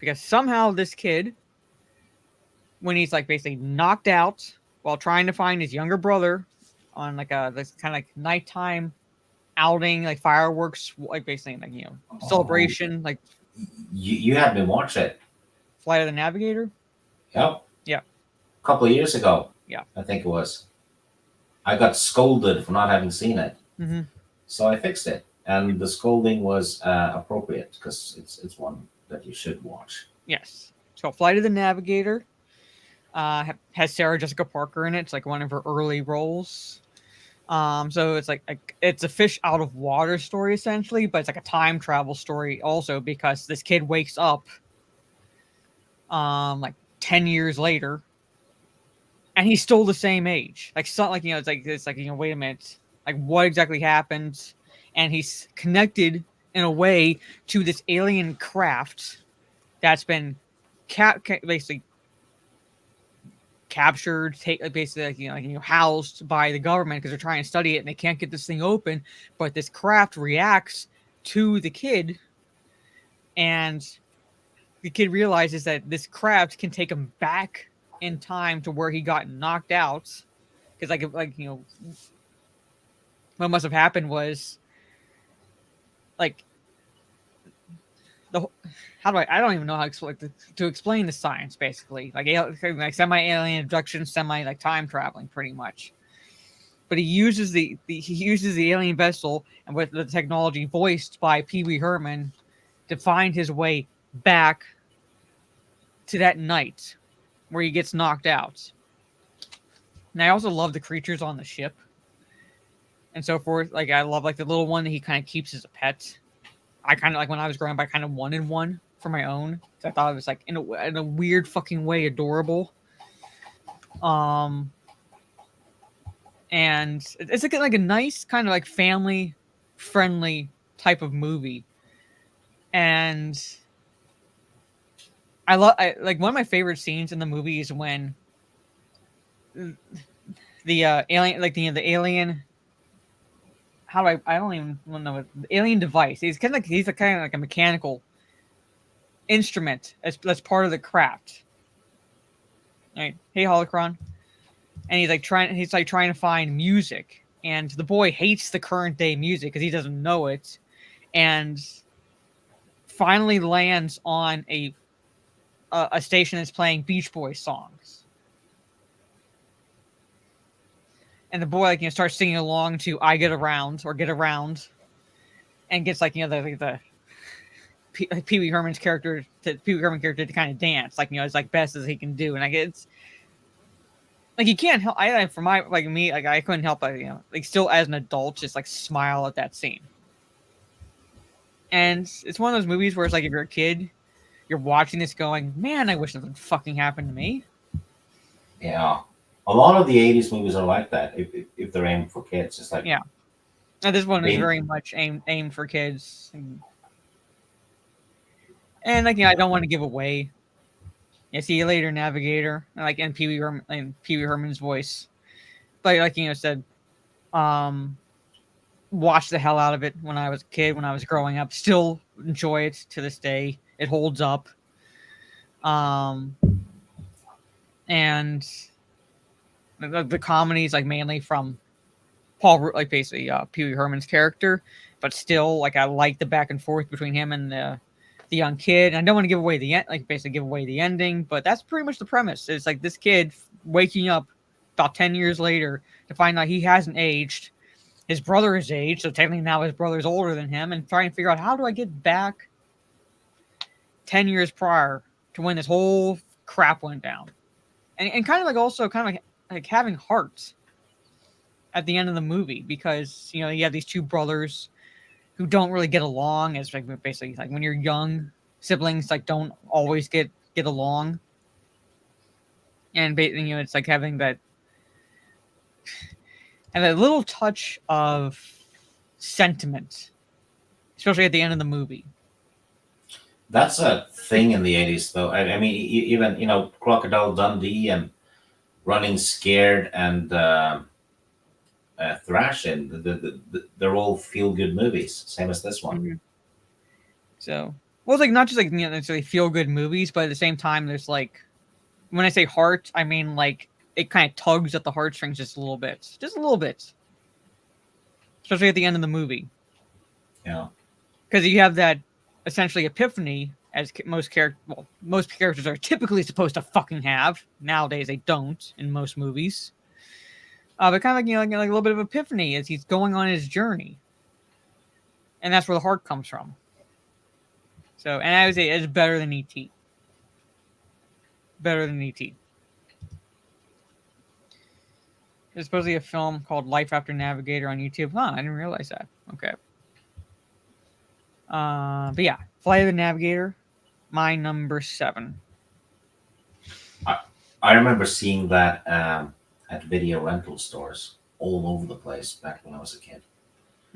because somehow this kid, when he's like basically knocked out while trying to find his younger brother on like this kind of like nighttime outing, like fireworks, like basically like oh, celebration, like you had me watch it. Flight of the Navigator. Yep, Yeah, a couple of years ago, yeah. I think it was. I got scolded for not having seen it, Hmm. so I fixed it, and the scolding was appropriate because it's one that you should watch. Yes. So Flight of the Navigator has Sarah Jessica Parker in it. It's like one of her early roles. So it's like it's a fish out of water story essentially, but it's like a time travel story also, because this kid wakes up like 10 years later, and he's still the same age. Like so, like it's like wait a minute, like what exactly happened? And he's connected in a way to this alien craft that's been basically captured, basically housed by the government because they're trying to study it and they can't get this thing open. But this craft reacts to the kid, and the kid realizes that this craft can take him back in time to where he got knocked out. Because what must have happened was like the how do I don't even know how to explain the science, basically like semi alien abduction, semi like time traveling pretty much. But he uses the alien vessel and with the technology voiced by Pee Wee Herman to find his way back to that night where he gets knocked out. And I also love the creatures on the ship and so forth. Like I love like the little one that he kind of keeps as a pet. I kind of like when I was growing up, I kind of wanted one for my own. I thought it was like in a weird fucking way adorable. And it's like a nice kind of like family friendly type of movie. And like one of my favorite scenes in the movie is when the alien, like the alien. How do I don't even know the alien device. He's kind of like a mechanical instrument that's part of the craft. Right? Hey, Holocron. And he's like trying to find music, and the boy hates the current day music because he doesn't know it, and finally lands on a station that's playing Beach Boys songs, and the boy starts singing along to "I Get Around" or "Get Around," and gets the Pee Wee Herman character to kind of dance as like best as he can do, and it's like you can't help. For my me, I couldn't help but still as an adult just like smile at that scene. And it's one of those movies where it's like if you're a kid, you're watching this going, man, I wish something fucking happened to me. Yeah, a lot of the '80s movies are like that. If they're aimed for kids, it's like Yeah. And this one is very much aimed for kids. And I don't want to give away. Yeah, see you later, Navigator. And Pee Wee Herman's voice. But said, watched the hell out of it when I was a kid, when I was growing up. Still enjoy it to this day. It holds up. And the comedies, like, mainly from Paul, like, basically Pee Wee Herman's character, but still, like, I like the back and forth between him and the young kid. And I don't want to give away the end, like, basically give away the ending, but that's pretty much the premise. It's like this kid waking up about 10 years later to find out he hasn't aged. His brother is aged, so technically now his brother's older than him, and trying to figure out, how do I get back 10 years prior to when this whole crap went down? And kind of like, also kind of like having heart at the end of the movie, because, you know, you have these two brothers who don't really get along. As, like, basically, like, when you're young, siblings, like, don't always get along. And, you know, it's like having that little touch of sentiment, especially at the end of the movie. That's a thing in the 80s, though. I mean, even, you know, Crocodile Dundee and Running Scared and Thrashing, they're all feel-good movies, same as this one. Mm-hmm. So, well, it's like not just, like, you know, necessarily feel-good movies, but at the same time, there's, like, when I say heart, I mean, like, it kind of tugs at the heartstrings just a little bit, especially at the end of the movie. Yeah, because you have that essentially epiphany, as most characters are typically supposed to fucking have. Nowadays, they don't in most movies. But kind of, like, you know, like a little bit of epiphany as he's going on his journey, and that's where the heart comes from. So, and I would say it's better than E.T. Better than E.T. There's supposedly a film called Life After Navigator on YouTube. Huh, I didn't realize that. Okay. But yeah, Flight of the Navigator, my number 7. I remember seeing that at video rental stores all over the place back when I was a kid.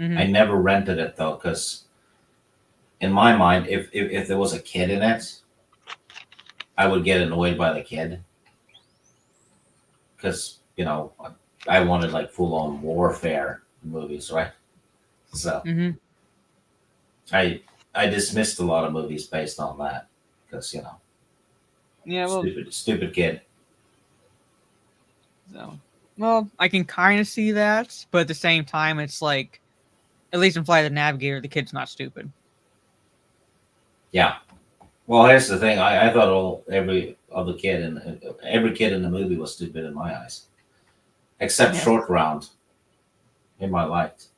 Mm-hmm. I never rented it, though, because in my mind, if there was a kid in it, I would get annoyed by the kid, because, you know, I wanted, like, full-on warfare movies, right? So Mm-hmm. I dismissed a lot of movies based on that, because, you know, Yeah, well, stupid kid. so, well, I can kind of see that, but at the same time, it's like, at least in Flight of the Navigator, the kid's not stupid. Yeah. Well, here's the thing. I thought every kid in the movie was stupid in my eyes, except Short Round. Him I liked.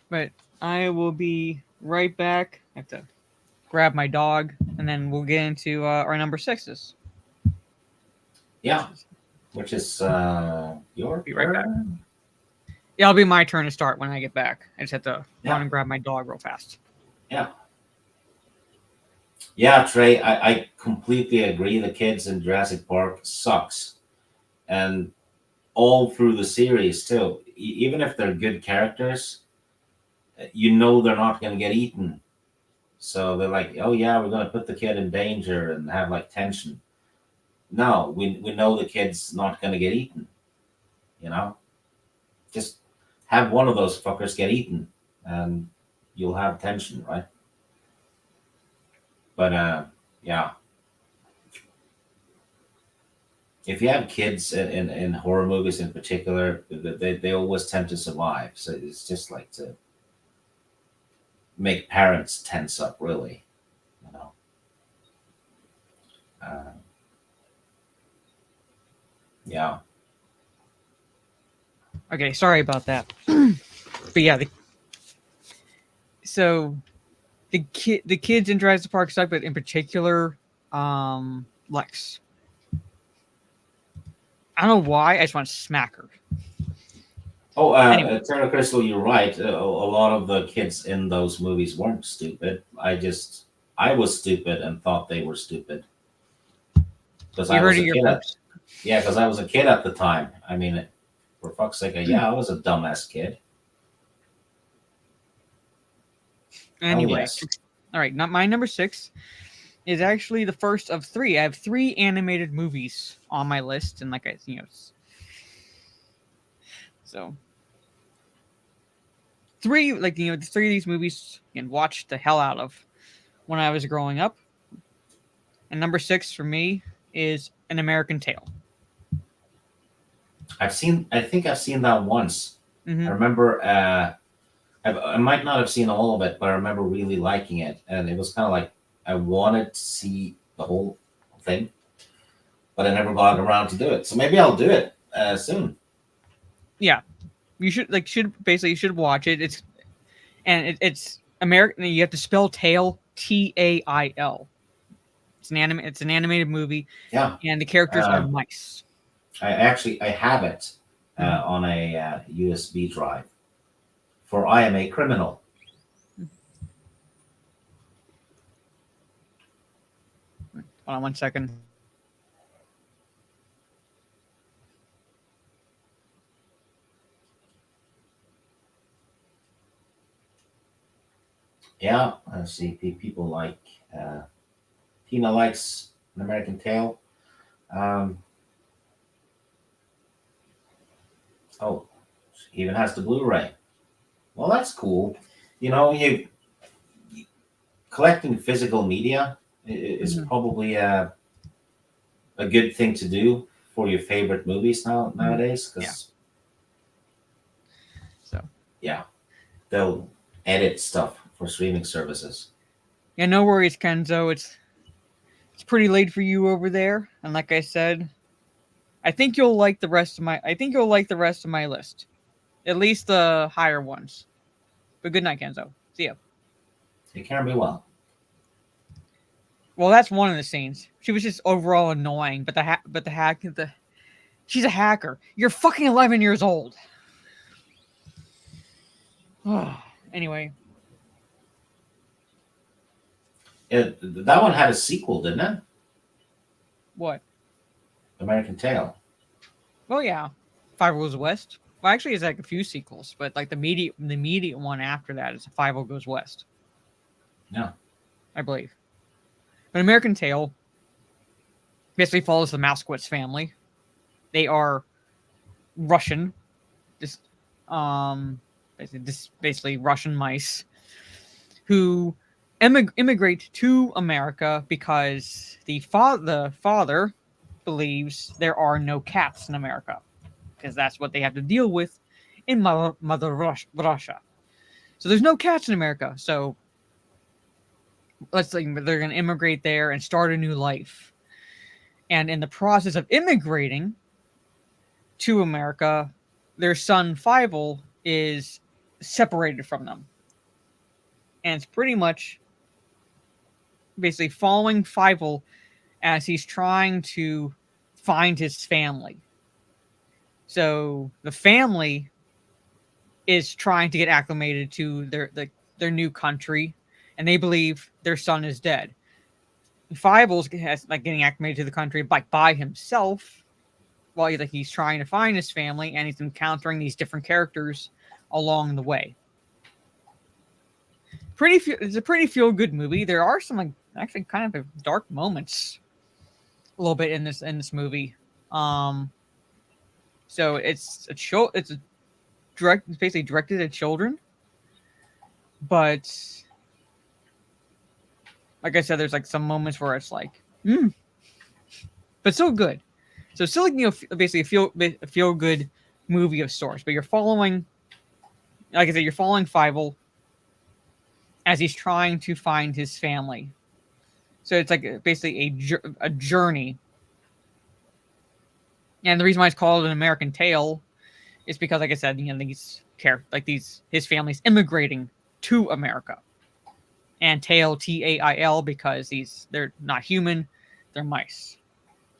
But I will be right back. I have to grab my dog, and then we'll get into our number 6s. Yeah, which is your Be right back. turn? Yeah, it'll be my turn to start when I get back. I just have to run and grab my dog real fast. Yeah, Trey, I completely agree. The kids in Jurassic Park sucks. And all through the series, too. Even if they're good characters, you know they're not going to get eaten. So they're like, oh, yeah, we're going to put the kid in danger and have, like, tension. No, we know the kid's not going to get eaten. You know? Just have one of those fuckers get eaten, and you'll have tension, right? But yeah, if you have kids in horror movies in particular, they always tend to survive. So it's just like to make parents tense up, really, you know. Yeah. Okay, sorry about that. But yeah, so the kids in Jurassic Park suck, but in particular, Lex. I don't know why. I just want to smack her. Oh, Anyway. Terra Crystal, you're right. A lot of the kids in those movies weren't stupid. I was stupid and thought they were stupid. Because I was a kid. Yeah, because I was a kid at the time. I mean, for fuck's sake, I was a dumbass kid. Anyway, Oh, yes. All right. Not my number 6 is actually the first of 3. I have 3 animated movies on my list, and like so three, like, the three of these movies and watched the hell out of when I was growing up. And number 6 for me is An American Tail. I think I've seen that once. Mm-hmm. I remember, I might not have seen all of it, but I remember really liking it. And it was kind of like, I wanted to see the whole thing, but I never got around to do it. So maybe I'll do it soon. Yeah. You should watch it. It's American. You have to spell tail, Tail. It's an animated movie. Yeah. And the characters are mice. I have it on a USB drive for I Am a Criminal. Hold on 1 second. Yeah, I see people like Tina likes An American Tail. Oh, she even has the Blu-ray. Well, that's cool. You collecting physical media is probably a good thing to do for your favorite movies nowadays. Because they'll edit stuff for streaming services. Yeah, no worries, Kenzo. It's pretty late for you over there, and like I said, I think you'll like the rest of my list, at least the higher ones. But good night, Kenzo. See ya. Take care of me well. Well, that's one of the scenes. She was just overall annoying, but she's a hacker. You're fucking 11 years old. Anyway. That one had a sequel, didn't it? What? American Tail. Well, yeah. Five Goes West. Well, actually, it's like a few sequels, but like the immediate one after that is Five Goes West. Yeah. I believe. But American Tail basically follows the Moskowitz family. They are Russian. Basically Russian mice who immigrate to America because the father believes there are no cats in America because that's what they have to deal with in Mother Russia. So there's no cats in America. So let's say they're going to immigrate there and start a new life. And in the process of immigrating to America, their son Fievel is separated from them. And it's pretty much basically following Fievel as he's trying to find his family. So the family is trying to get acclimated to their new country, and they believe their son is dead. Fievel's getting acclimated to the country by himself, while he's trying to find his family, and he's encountering these different characters along the way. It's a pretty feel-good movie. There are some actually kind of dark moments a little bit in this movie. So it's basically directed at children, but like I said, there's some moments where it's but so good. So still basically a feel good movie of sorts. But you're following, like I said, you're following Fievel as he's trying to find his family. So it's basically a journey. And the reason why it's called An American Tail is because, like I said, his family's immigrating to America. And Tail, Tail, because they're not human, they're mice.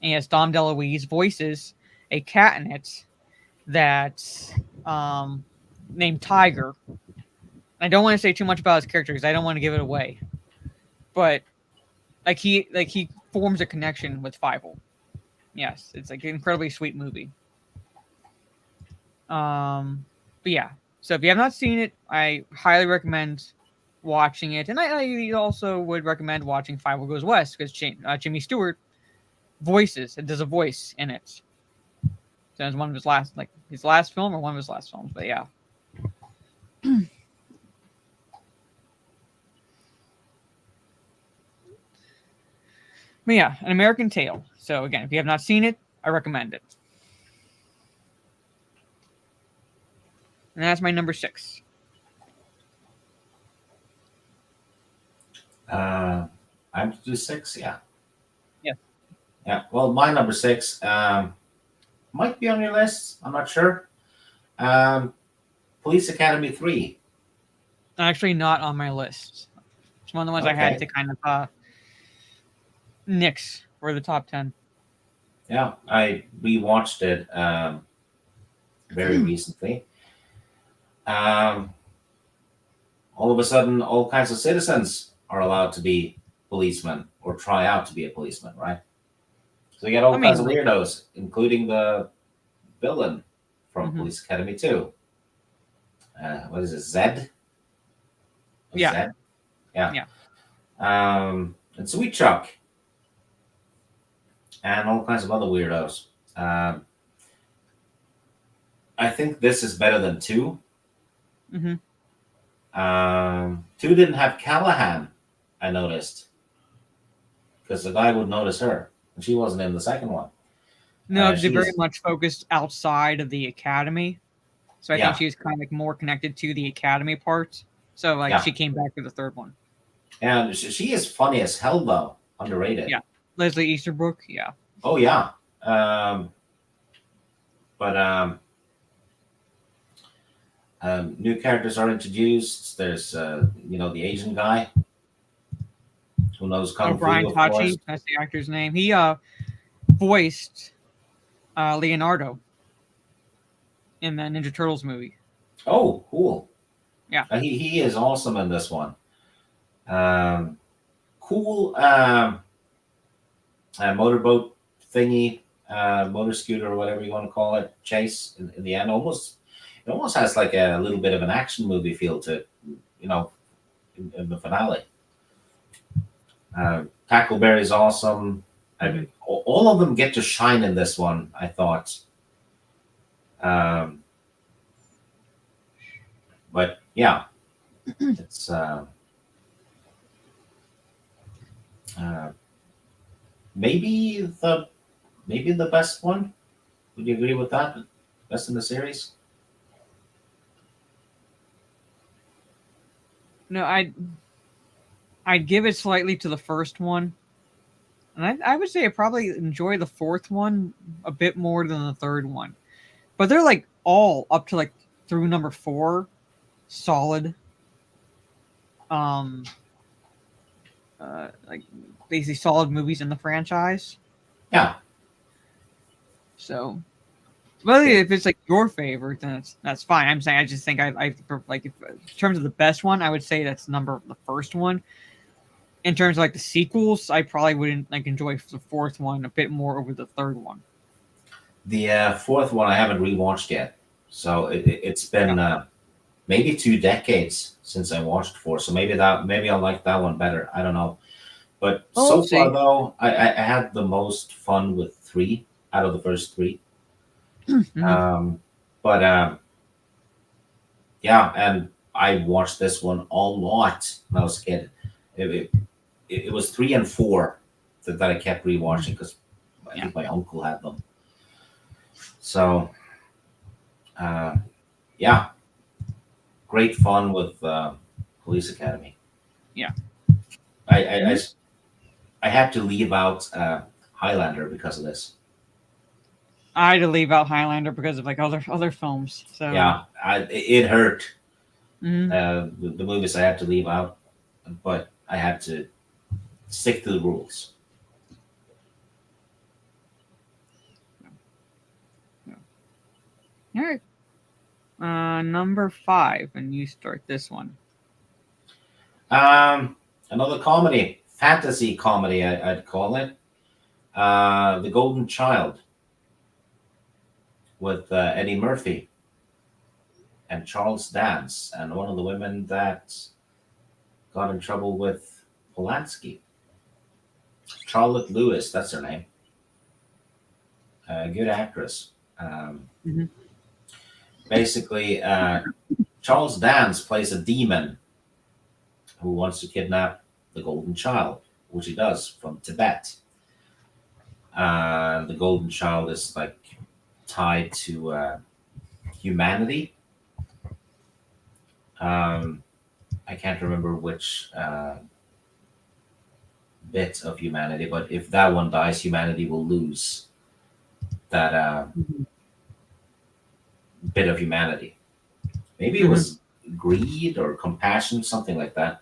And yes, Dom DeLuise voices a cat in it that's named Tiger. I don't want to say too much about his character because I don't want to give it away. But he forms a connection with Fievel. Yes, it's an incredibly sweet movie. But yeah, so if you have not seen it, I highly recommend watching it, and I also would recommend watching Fievel Goes West because Jimmy Stewart does a voice in it. So it's one of his last film or one of his last films. But yeah. But yeah, An American Tale. So again, if you have not seen it, I recommend it. And that's my number 6. I'm to do 6, yeah. Yeah. Yeah. Well, my number 6 might be on your list. I'm not sure. Police Academy 3. Actually, not on my list. It's one of the ones I had to kind of nix for the top 10. Yeah, I rewatched it very recently. All of a sudden, all kinds of citizens are allowed to be policemen or try out to be a policeman, right? So you get all kinds of weirdos, including the villain from Police Academy 2. What is it, Zed? Yeah. Zed? Yeah. And Sweet Chuck. And all kinds of other weirdos. I think this is better than 2. 2 didn't have Callahan, I noticed. Because the guy would notice her. And she wasn't in the second one. No, they very much focused outside of the academy. So I think she was kind of like more connected to the academy part. So like she came back to the third one. And she is funny as hell, though. Underrated. Yeah. Leslie Easterbrook, yeah. Oh, yeah. New characters are introduced. There's, the Asian guy who knows Kung Fu. Brian Tachi, that's the actor's name. He voiced Leonardo in the Ninja Turtles movie. Oh, cool. Yeah. He is awesome in this one. Cool motorboat thingy, motor scooter or whatever you want to call it, chase in the end. It almost has like a little bit of an action movie feel to it, in the finale. Tackleberry is awesome. All of them get to shine in this one, I thought. But yeah, it's maybe the best one. Would you agree with that? Best in the series? No, I'd give it slightly to the first one. And I would say I probably enjoy the fourth one a bit more than the third one. But they're like all up to like through number 4 solid. Like basically solid movies in the franchise. Yeah. So, well, if it's like your favorite, then that's fine. I'm saying I just think I like in terms of the best one, I would say that's the first one. In terms of like the sequels, I probably wouldn't like enjoy the fourth one a bit more over the third one. The fourth one I haven't rewatched yet, so it's been maybe 2 decades since I watched 4. So maybe I'll like that one better. I don't know, but so far though, I had the most fun with 3 out of the first 3. Yeah, and I watched this one a lot when I was a kid. It was 3 and 4 that I kept rewatching because I think my uncle had them. So, yeah, great fun with Police Academy. Yeah, I had to leave out Highlander because of this. I had to leave out Highlander because of like other films. So yeah, it hurt. Mm-hmm. The movies I had to leave out, but I had to stick to the rules. All right. Number 5, and you start this one. Another comedy, fantasy comedy, I'd call it. The Golden Child with Eddie Murphy and Charles Dance, and one of the women that got in trouble with Polanski. Charlotte Lewis, that's her name. Good actress. Basically, Charles Dance plays a demon who wants to kidnap the Golden Child, which he does from Tibet. The golden child is like tied to humanity. I can't remember which bit of humanity, but if that one dies, humanity will lose that bit of humanity. Maybe it was greed or compassion, something like that.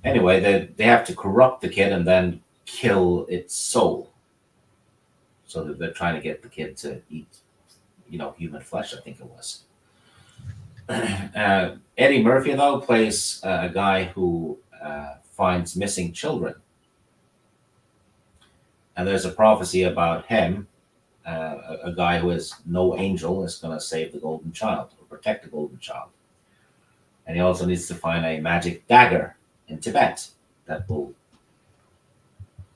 Anyway, they have to corrupt the kid and then kill its soul. So that they're trying to get the kid to eat, human flesh. I think it was. Eddie Murphy though plays a guy who finds missing children, and there's a prophecy about him. A guy who is no angel is going to save the golden child or protect the golden child, and he also needs to find a magic dagger in Tibet that will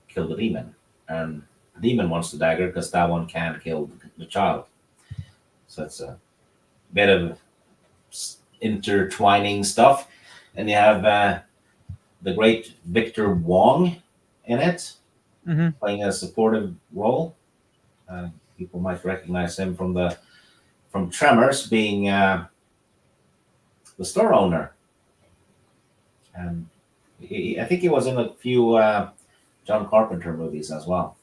kill the demon. And the demon wants the dagger because that one can't kill the child. So it's a bit of intertwining stuff. And you have the great Victor Wong in it, playing a supportive role. People might recognize him from Tremors, being the store owner. And I think he was in a few John Carpenter movies as well.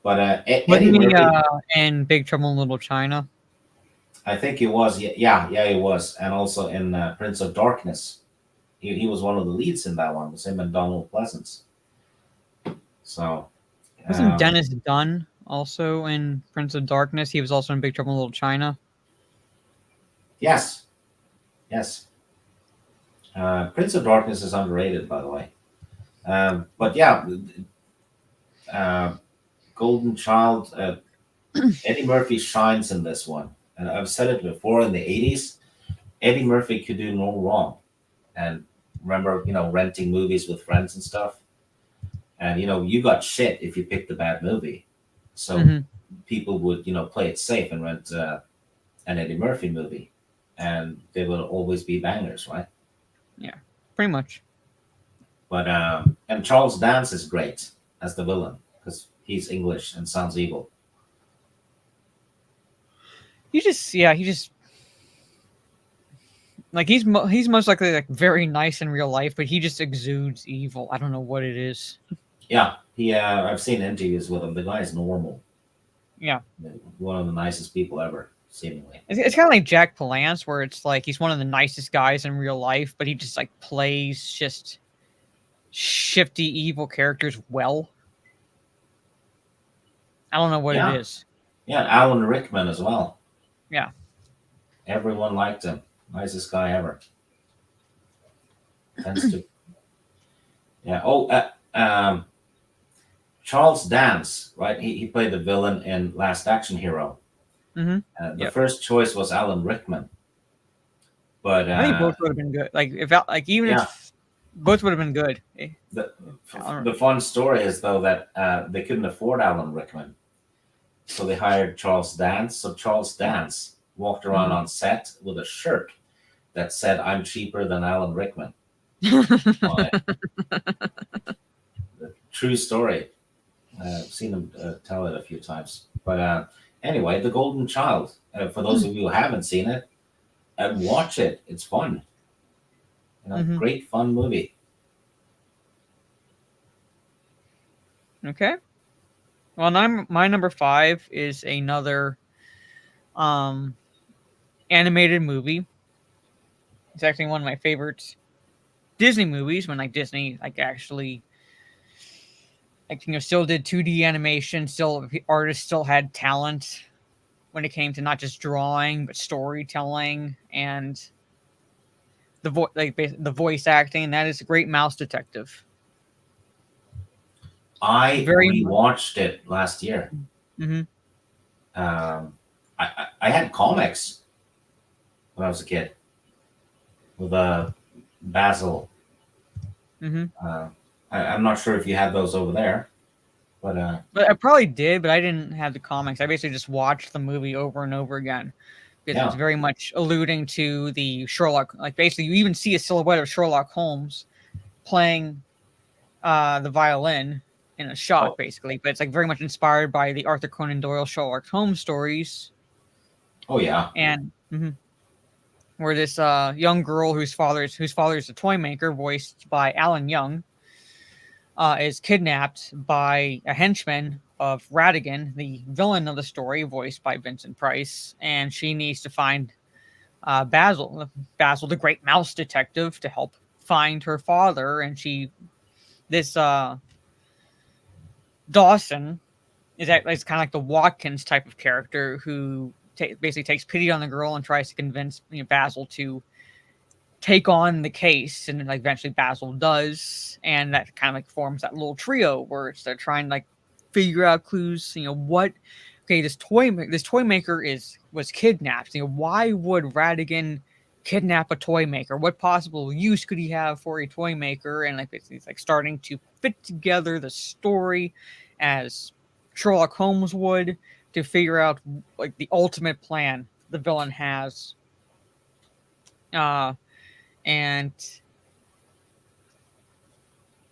But Eddie Murphy, in Big Trouble in Little China? I think he was. Yeah, he was. And also in Prince of Darkness. He was one of the leads in that one. It was him and Donald Pleasance. So wasn't Dennis Dunn also in Prince of Darkness? He was also in Big Trouble in Little China. Yes. Prince of Darkness is underrated, by the way. But yeah, Golden Child, Eddie Murphy shines in this one. And I've said it before, in the 80s, Eddie Murphy could do no wrong. And remember, renting movies with friends and stuff. And, you got shit if you picked a bad movie. So people would, play it safe and rent an Eddie Murphy movie. And they will always be bangers, right? Yeah, pretty much. But and Charles Dance is great as the villain because he's English and sounds evil. He just like he's most likely like very nice in real life, but he just exudes evil. I don't know what it is. Yeah, I've seen interviews with him. The guy's normal. Yeah, one of the nicest people ever. Seemingly. It's kind of like Jack Palance, where it's like he's one of the nicest guys in real life, but he just like plays just shifty, evil characters well. I don't know what it is. Yeah, Alan Rickman as well. Yeah. Everyone liked him. Nicest guy ever. Tends to. Yeah. Oh, Charles Dance, right? He played the villain in Last Action Hero. The first choice was Alan Rickman, but I think both would have been good. Like if both would have been good. The fun story is though that they couldn't afford Alan Rickman, so they hired Charles Dance. So Charles Dance walked around on set with a shirt that said, "I'm cheaper than Alan Rickman." The true story. I've seen him tell it a few times, but. Anyway, The Golden Child. For those of you who haven't seen it, watch it. It's fun. Great fun movie. Okay. Well, my number 5 is another animated movie. It's actually one of my favorite Disney movies. When Disney actually. Still did 2D animation. Still, artists still had talent when it came to not just drawing but storytelling and the voice acting. And that is a Great Mouse Detective. I rewatched it last year. I had comics when I was a kid with Basil. I'm not sure if you had those over there, but I probably did, but I didn't have the comics. I basically just watched the movie over and over again because it's very much alluding to the Sherlock. Basically, you even see a silhouette of Sherlock Holmes playing the violin in a shot, Oh. basically. But it's like very much inspired by the Arthur Conan Doyle Sherlock Holmes stories, Oh yeah. and where this young girl whose father is a toy maker, voiced by Alan Young, is kidnapped by a henchman of Ratigan, the villain of the story, voiced by Vincent Price, and she needs to find Basil, the great mouse detective, to help find her father. And this Dawson is kind of like the Watkins type of character who basically takes pity on the girl and tries to convince Basil to take on the case, and like eventually Basil does, and that kind of like forms that little trio where they're trying to like figure out clues. This toy maker was kidnapped. Why would Ratigan kidnap a toy maker? What possible use could he have for a toy maker? And like it's like starting to fit together the story as Sherlock Holmes would, to figure out like the ultimate plan the villain has. And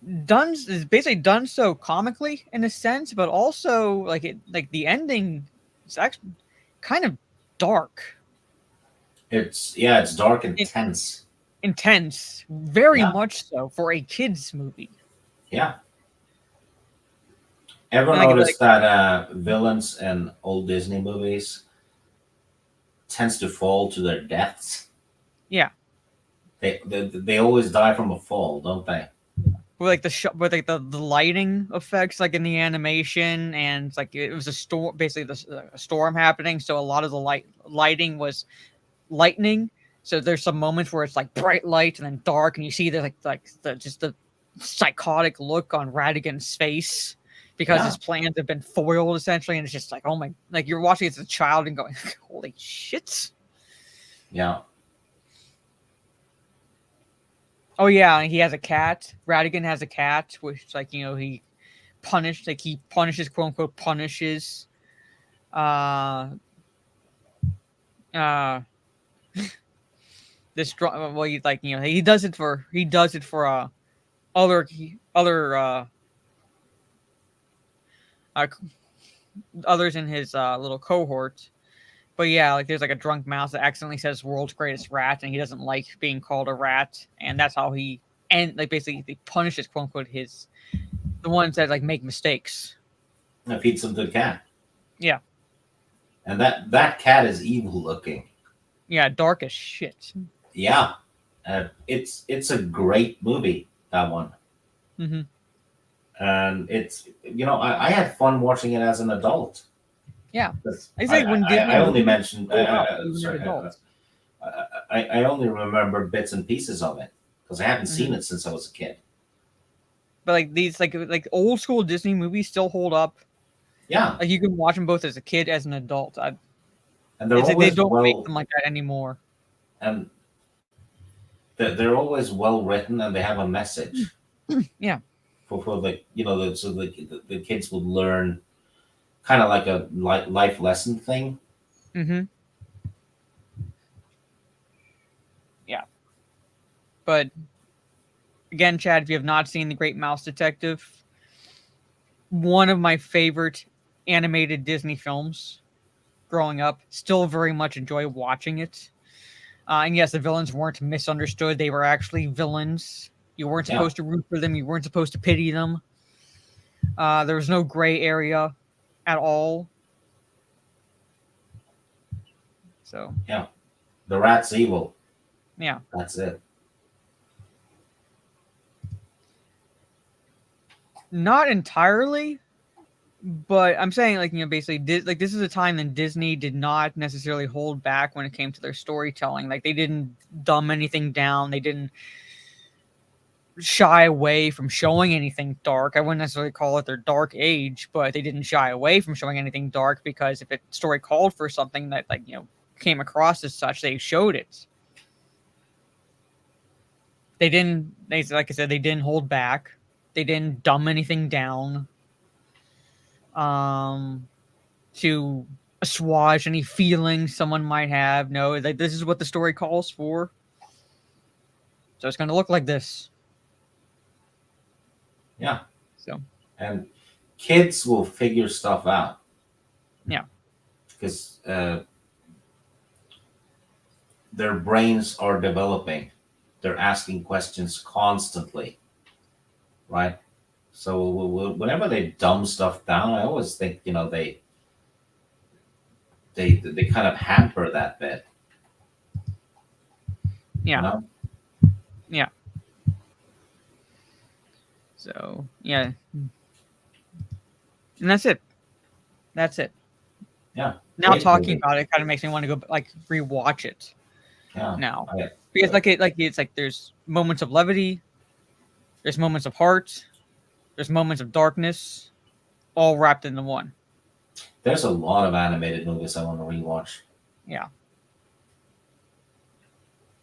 is basically done so comically in a sense, but also like the ending is actually kind of dark. It's dark and tense. Intense, very much so for a kids movie. Yeah. Ever noticed that villains in old Disney movies tends to fall to their deaths? Yeah. They always die from a fall, don't they? With like the lighting effects, like in the animation, and it's like it was a storm, basically a storm happening. So a lot of the lighting was lightning. So there's some moments where it's like bright light and then dark, and you see the the psychotic look on Ratigan's face because his plans have been foiled essentially, and it's just like, oh my, like you're watching it as a child and going, holy shit. Yeah. Oh yeah, he has a cat. Ratigan has a cat, which he punishes, quote unquote, punishes this he does it for other others in his little cohort. But yeah, like there's like a drunk mouse that accidentally says "world's greatest rat," and he doesn't like being called a rat, and that's how he basically he punishes, quote unquote, the ones that like make mistakes. And feeds them to the cat. Yeah. And that cat is evil looking. Yeah, dark as shit. Yeah. It's a great movie, that one. Mm-hmm. And it's I had fun watching it as an adult. Yeah, I only mentioned. I I only remember bits and pieces of it because I haven't seen it since I was a kid. But like these like old school Disney movies still hold up. Yeah, like you can watch them both as a kid, as an adult. And they're always they don't make them like that anymore. And they're always well written, and they have a message. Yeah. For so the kids would learn. Kind of like a life lesson thing. Mm-hmm. Yeah. But again, Chad, if you have not seen The Great Mouse Detective, one of my favorite animated Disney films growing up, still very much enjoy watching it. And yes, the villains weren't misunderstood. They were actually villains. You weren't supposed to root for them. You weren't supposed to pity them. There was no gray area at all. So yeah, the rat's evil. Yeah, that's it. Not entirely, but I'm saying basically this is a time when Disney did not necessarily hold back when it came to their storytelling. Like they didn't dumb anything down. They didn't shy away from showing anything dark. I wouldn't necessarily call it their dark age, but they didn't shy away from showing anything dark because if a story called for something that came across as such, they showed it. Like I said, they didn't hold back. They didn't dumb anything down to assuage any feelings someone might have. No, this is what the story calls for. So it's going to look like this. Yeah. So And kids will figure stuff out. Yeah. Because their brains are developing. They're asking questions constantly, right? So whenever they dumb stuff down, I always think they kind of hamper that bit. Yeah. You know? Yeah. So yeah, and that's it. That's it. Yeah. Now Great talking movie. about it kind of makes me want to go like rewatch it Yeah. now, I- because it's like there's moments of levity, there's moments of heart, there's moments of darkness, all wrapped into one. There's a lot of animated movies I want to rewatch. Yeah.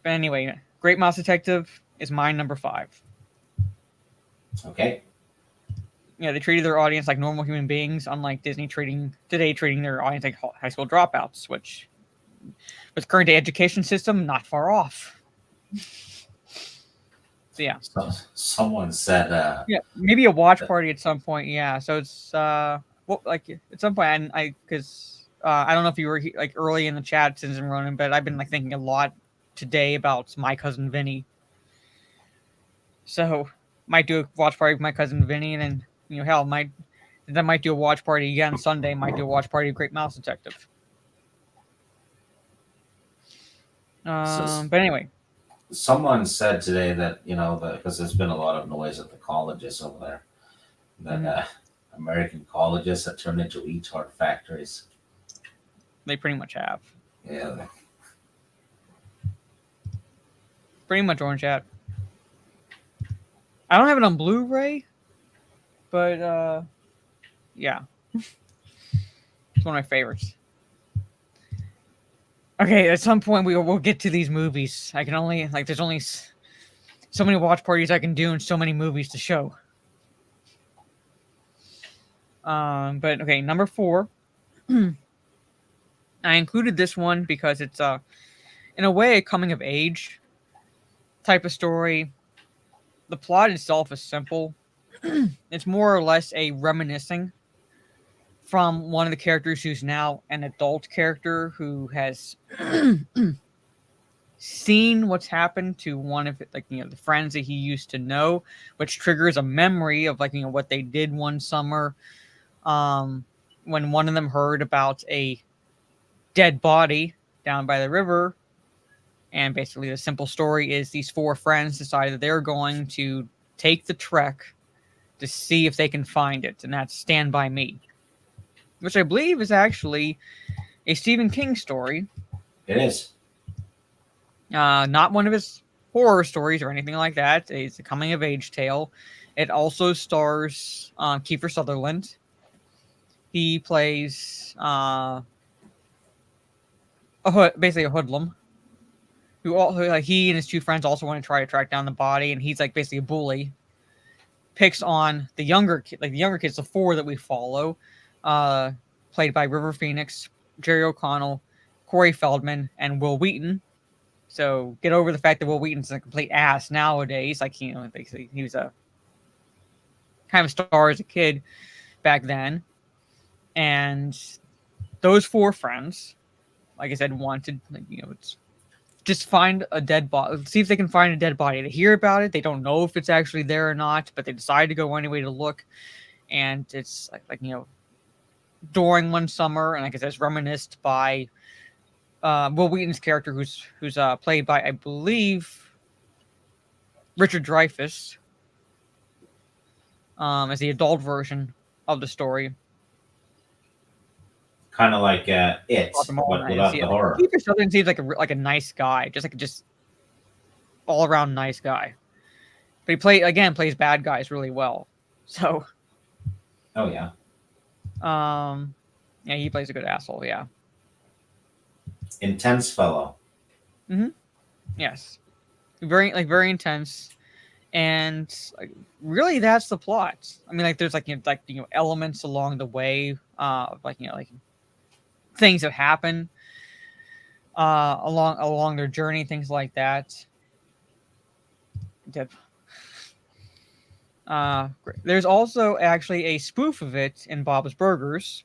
But anyway, Great Mouse Detective is my number 5. Okay. Yeah, they treated their audience like normal human beings, unlike Disney treating their audience like high school dropouts, which with current day education system, not far off. So yeah. So, someone said, Yeah, maybe a watch party at some point. Yeah, so it's well, like at some point, and because I don't know if you were like early in the chat, since I'm running, but I've been like thinking a lot today about My Cousin Vinny. So might do a watch party with My Cousin Vinny, and then hell, might do a watch party again Sunday. Might do a watch party of Great Mouse Detective. But anyway, someone said today that because there's been a lot of noise at the colleges over there, that American colleges have turned into retard factories. they pretty much have. Yeah. Pretty much Orange Hat. I don't have it on Blu-ray, but yeah, it's one of my favorites. Okay, at some point we'll get to these movies. I can only there's only so many watch parties I can do and so many movies to show. But okay, number 4. I included this one because it's in a way a coming of age type of story. The plot itself is simple. It's more or less a reminiscing from one of the characters who's now an adult character who has seen what's happened to one of the friends that he used to know, which triggers a memory of what they did one summer, when one of them heard about a dead body down by the river. And basically the simple story is these 4 friends decided that they're going to take the trek to see if they can find it, and that's Stand By Me, which I believe is actually a Stephen King story. It is. Not one of his horror stories or anything like that. It's a coming of age tale. It also stars Kiefer Sutherland. He plays basically a hoodlum who he and his 2 friends also want to try to track down the body, and he's basically a bully. Picks on the younger kids, the 4 that we follow, played by River Phoenix, Jerry O'Connell, Corey Feldman, and Will Wheaton. So get over the fact that Will Wheaton's a complete ass nowadays. Basically he was a kind of star as a kid back then. And those 4 friends, like I said, wanted it's just find a dead body. See if they can find a dead body. They hear about it. They don't know if it's actually there or not, but they decide to go anyway to look. And it's during one summer, and it's reminisced by Will Wheaton's character, who's played by, I believe, Richard Dreyfuss, as the adult version of the story. Kind of like it, but without the horror. Kiefer Sutherland seems like a nice guy, just all around nice guy. But he plays bad guys really well. So. Oh yeah. Yeah, he plays a good asshole. Yeah. Intense fellow. Mm-hmm. Yes. Very intense. And really, that's the plot. I mean, there's elements along the way, things that happen along their journey, things like that. There's also actually a spoof of it in Bob's Burgers,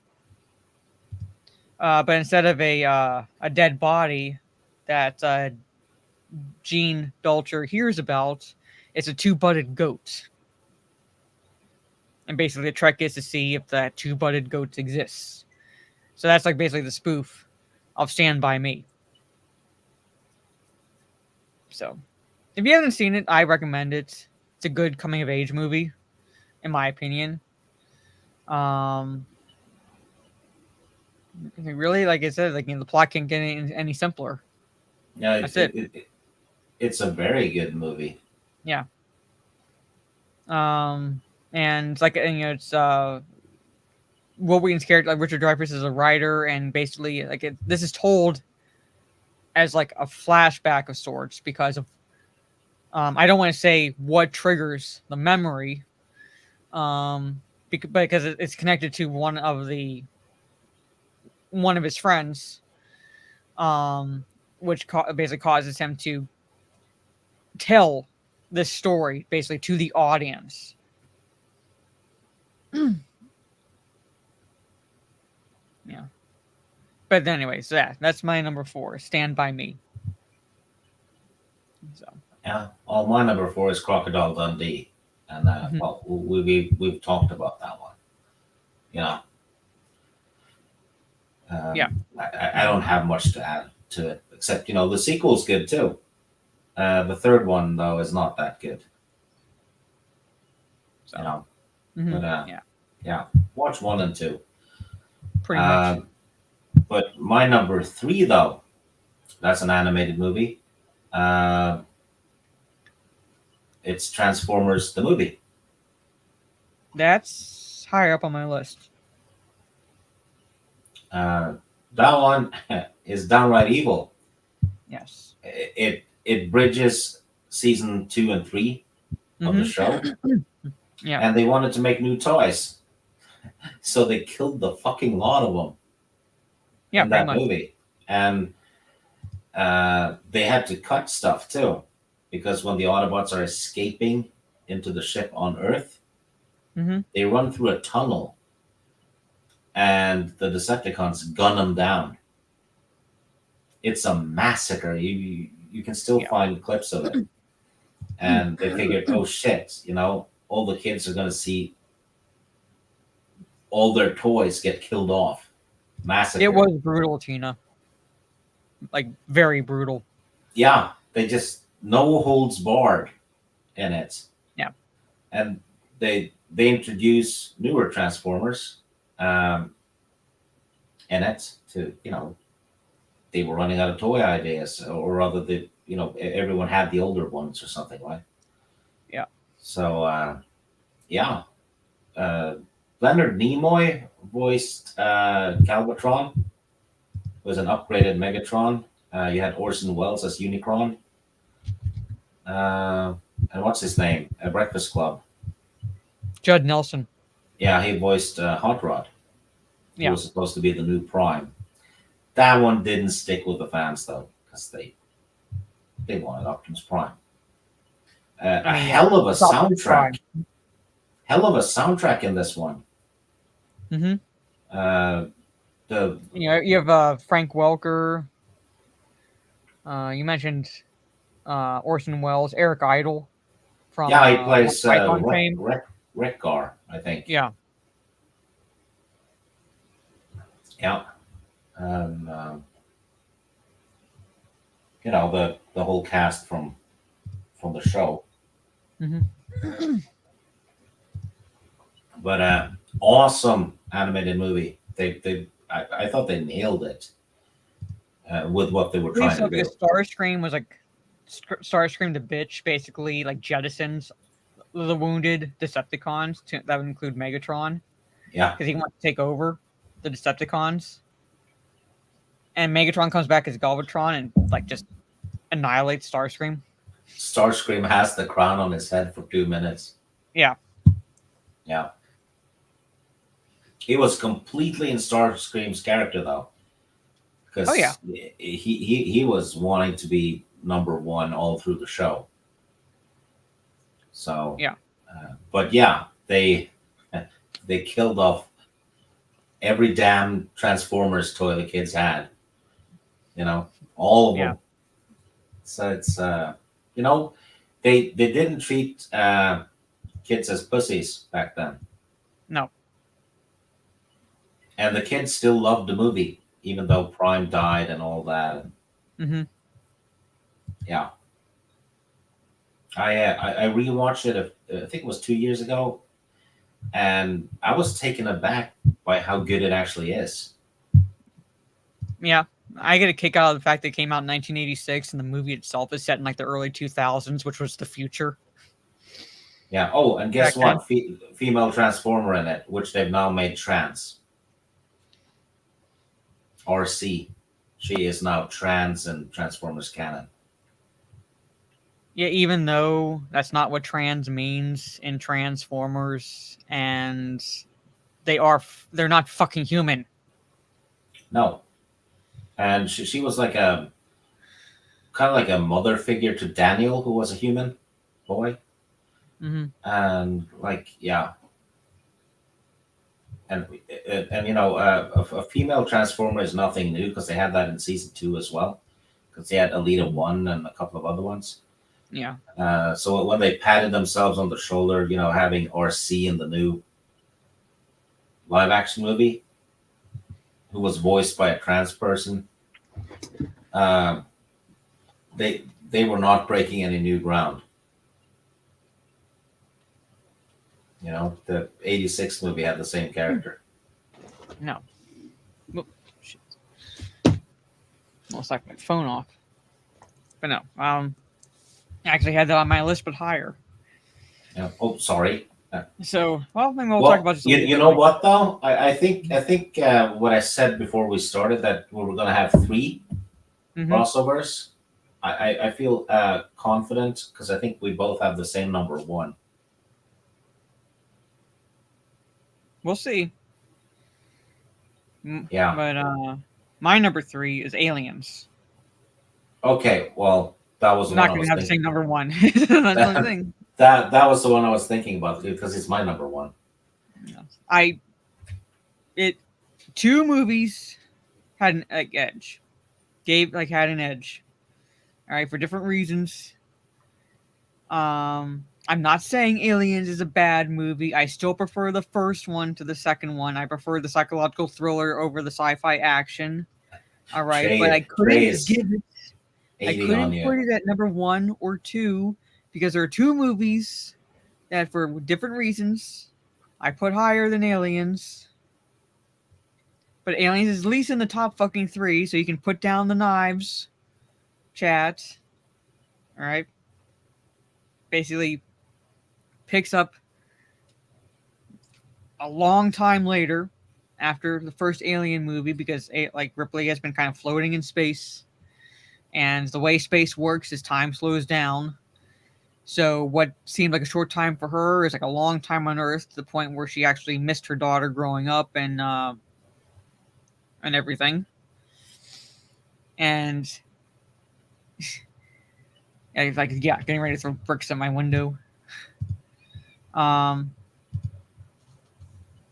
but instead of a dead body that Gene Dulcher hears about, it's a two-butted goat. And basically, the trek is to see if that two-butted goat exists. So that's like basically the spoof of Stand By Me. So, if you haven't seen it, I recommend it. It's a good coming-of-age movie, in my opinion. Really, like I said, like the plot can't get any simpler. Yeah, That's it. It's a very good movie. Yeah. And it's like it's Wolverine's character, like Richard Dreyfuss, is a writer, and basically this is told as like a flashback of sorts because of I don't want to say what triggers the memory, because it's connected to one of his friends, which basically causes him to tell this story basically to the audience. Yeah. But anyways, that's my number 4, Stand By Me. So. Yeah. Well, my number 4 is Crocodile Dundee, and well, we've talked about that one. You know. Yeah. I don't have much to add to it, except the sequel's good too. The third one though is not that good. So. But yeah, watch 1 and 2. Pretty much. But my number 3 though, that's an animated movie. It's Transformers the movie. That's higher up on my list. That one is downright evil. Yes. It bridges season 2 and 3 of the show. Yeah. And they wanted to make new toys, so they killed the fucking lot of them. Yeah, in that pretty much. movie, and they had to cut stuff too, because when the Autobots are escaping into the ship on Earth, they run through a tunnel, and the Decepticons gun them down. It's a massacre. You can still find clips of it, and they figured, oh shit, all the kids are going to see all their toys get killed off. Massacre. It was brutal, Tina. Like, very brutal. Yeah, they just no holds barred in it. Yeah. And they introduce newer Transformers in it to, they were running out of toy ideas, or rather everyone had the older ones or something, right? Yeah. So Leonard Nimoy voiced Galvatron. It was an upgraded Megatron. You had Orson Welles as Unicron. And what's his name? A Breakfast Club. Judd Nelson. Yeah, he voiced Hot Rod. He Yeah. was supposed to be the new Prime. That one didn't stick with the fans though, because they wanted Optimus Prime. A hell of a soundtrack. Hell of a soundtrack in this one. You The have Frank Welker. You mentioned Orson Welles, Eric Idle from he plays Python fame. Wreck-Gar, I think. Yeah. Yeah. The whole cast from the show. But awesome animated movie. I thought they nailed it with what they were trying to do. Starscream was like Starscream the bitch, basically like jettisons the wounded Decepticons. That would include Megatron. Yeah, because he wants to take over the Decepticons. And Megatron comes back as Galvatron and like just annihilates Starscream. Starscream has the crown on his head for 2 minutes. Yeah. Yeah. He was completely in Starscream's character though. Because he was wanting to be number 1 all through the show. So yeah. But yeah, they killed off every damn Transformers toy the kids had. You know, all of Yeah. them. So it's you know, they didn't treat kids as pussies back then, No. and the kids still loved the movie, even though Prime died and all that. Mm-hmm. Yeah, I rewatched it. I think it was 2 years ago, and I was taken aback by how good it actually is. Yeah. I get a kick out of the fact that it came out in 1986 and the movie itself is set in like the early 2000s, which was the future. Yeah. Oh, and guess Back what? Female Transformer in it, which they've now made trans. RC. She is now trans in Transformers canon. Yeah, even though that's not what trans means in Transformers, and they're not fucking human. No. And she was like a kind of like a mother figure to Daniel, who was a human boy. Mm-hmm. And like, yeah. And you know, a female Transformer is nothing new because they had that in season 2 as well. Because they had Alita 1 and a couple of other ones. Yeah. So when they patted themselves on the shoulder, you know, having RC in the new live action movie, who was voiced by a trans person, they were not breaking any new ground. You know, the '86 movie had the same character. No. Oh, shit. Almost knocked my phone off. But no. I actually had that on my list, but higher. Yeah. Oh, sorry. So, well, maybe we'll talk about just a little you bit know later. what though? I think what I said before we started, that we were going to have 3 Mhm. crossovers. I feel confident because I think we both have the same number 1. We'll see. Yeah. But my number 3 is Aliens. Okay. Well, that was the I'm not one I going was to have the thinking. same number 1. That's the thing. That was the one I was thinking about because it's my number 1. Two movies had an edge. Had an edge. All right, for different reasons. I'm not saying Aliens is a bad movie. I still prefer the first one to the second one. I prefer the psychological thriller over the sci-fi action. All right, but I couldn't give it. I couldn't put it at number 1 or 2 because there are 2 movies that, for different reasons, I put higher than Aliens. But Aliens is at least in the top fucking 3, so you can put down the knives, chat. All right. Basically, picks up a long time later after the first Alien movie because like Ripley has been kind of floating in space, and the way space works is time slows down. So what seemed like a short time for her is like a long time on Earth, to the point where she actually missed her daughter growing up and everything. And it's like, yeah, getting ready to throw bricks at my window. But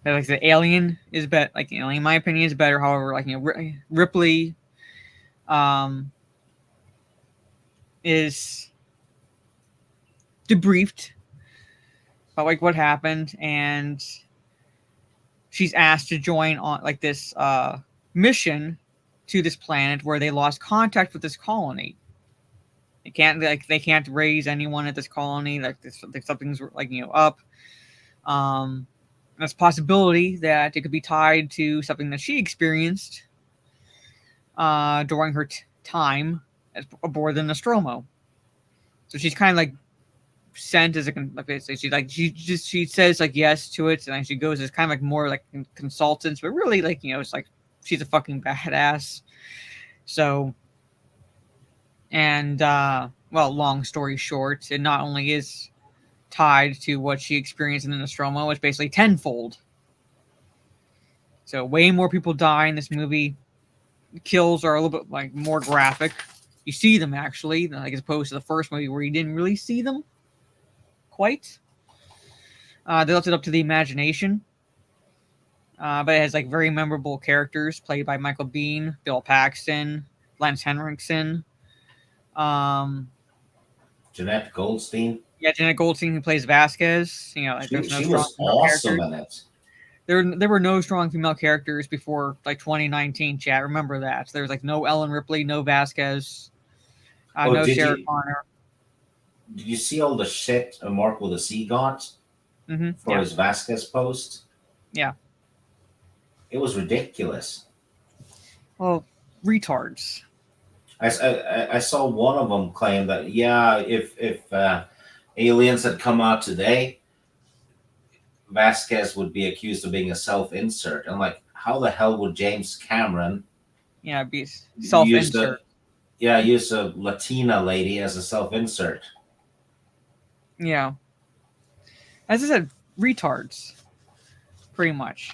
like the Alien is better. Like, you know, in my opinion, is better. However, like, you know, Ripley, is debriefed about like what happened, and she's asked to join on like this mission to this planet where they lost contact with this colony. They can't raise anyone at this colony. Like something's like, you know, up. There's a possibility that it could be tied to something that she experienced during her time aboard the Nostromo. So she's kind of like sent as she says like yes to it, and she goes as kind of like more like consultants, but really, like, you know, it's like she's a fucking badass. So, and well, long story short, it not only is tied to what she experienced in the Nostromo, it's basically tenfold. So way more people die in this movie. The kills are a little bit like more graphic. You see them actually, like as opposed to the first movie where you didn't really see them quite. They left it up to the imagination. But it has like very memorable characters played by Michael Biehn, Bill Paxton, Lance Henriksen. Jeanette Goldstein. Yeah, Janet Goldstein who plays Vasquez. You know, like there's no She strong was female awesome characters. in it. There were no strong female characters before like 2019. Chat, remember that? So there was like no Ellen Ripley, no Vasquez, no Sarah Connor. Did you see all the shit Mark with a C got for his Vasquez post? Yeah. It was ridiculous. Well, retards. I saw one of them claim that if Aliens had come out today, Vasquez would be accused of being a self-insert. I'm like, how the hell would James Cameron be self-insert? Use a Latina lady as a self-insert. Yeah. As I said, retards. Pretty much.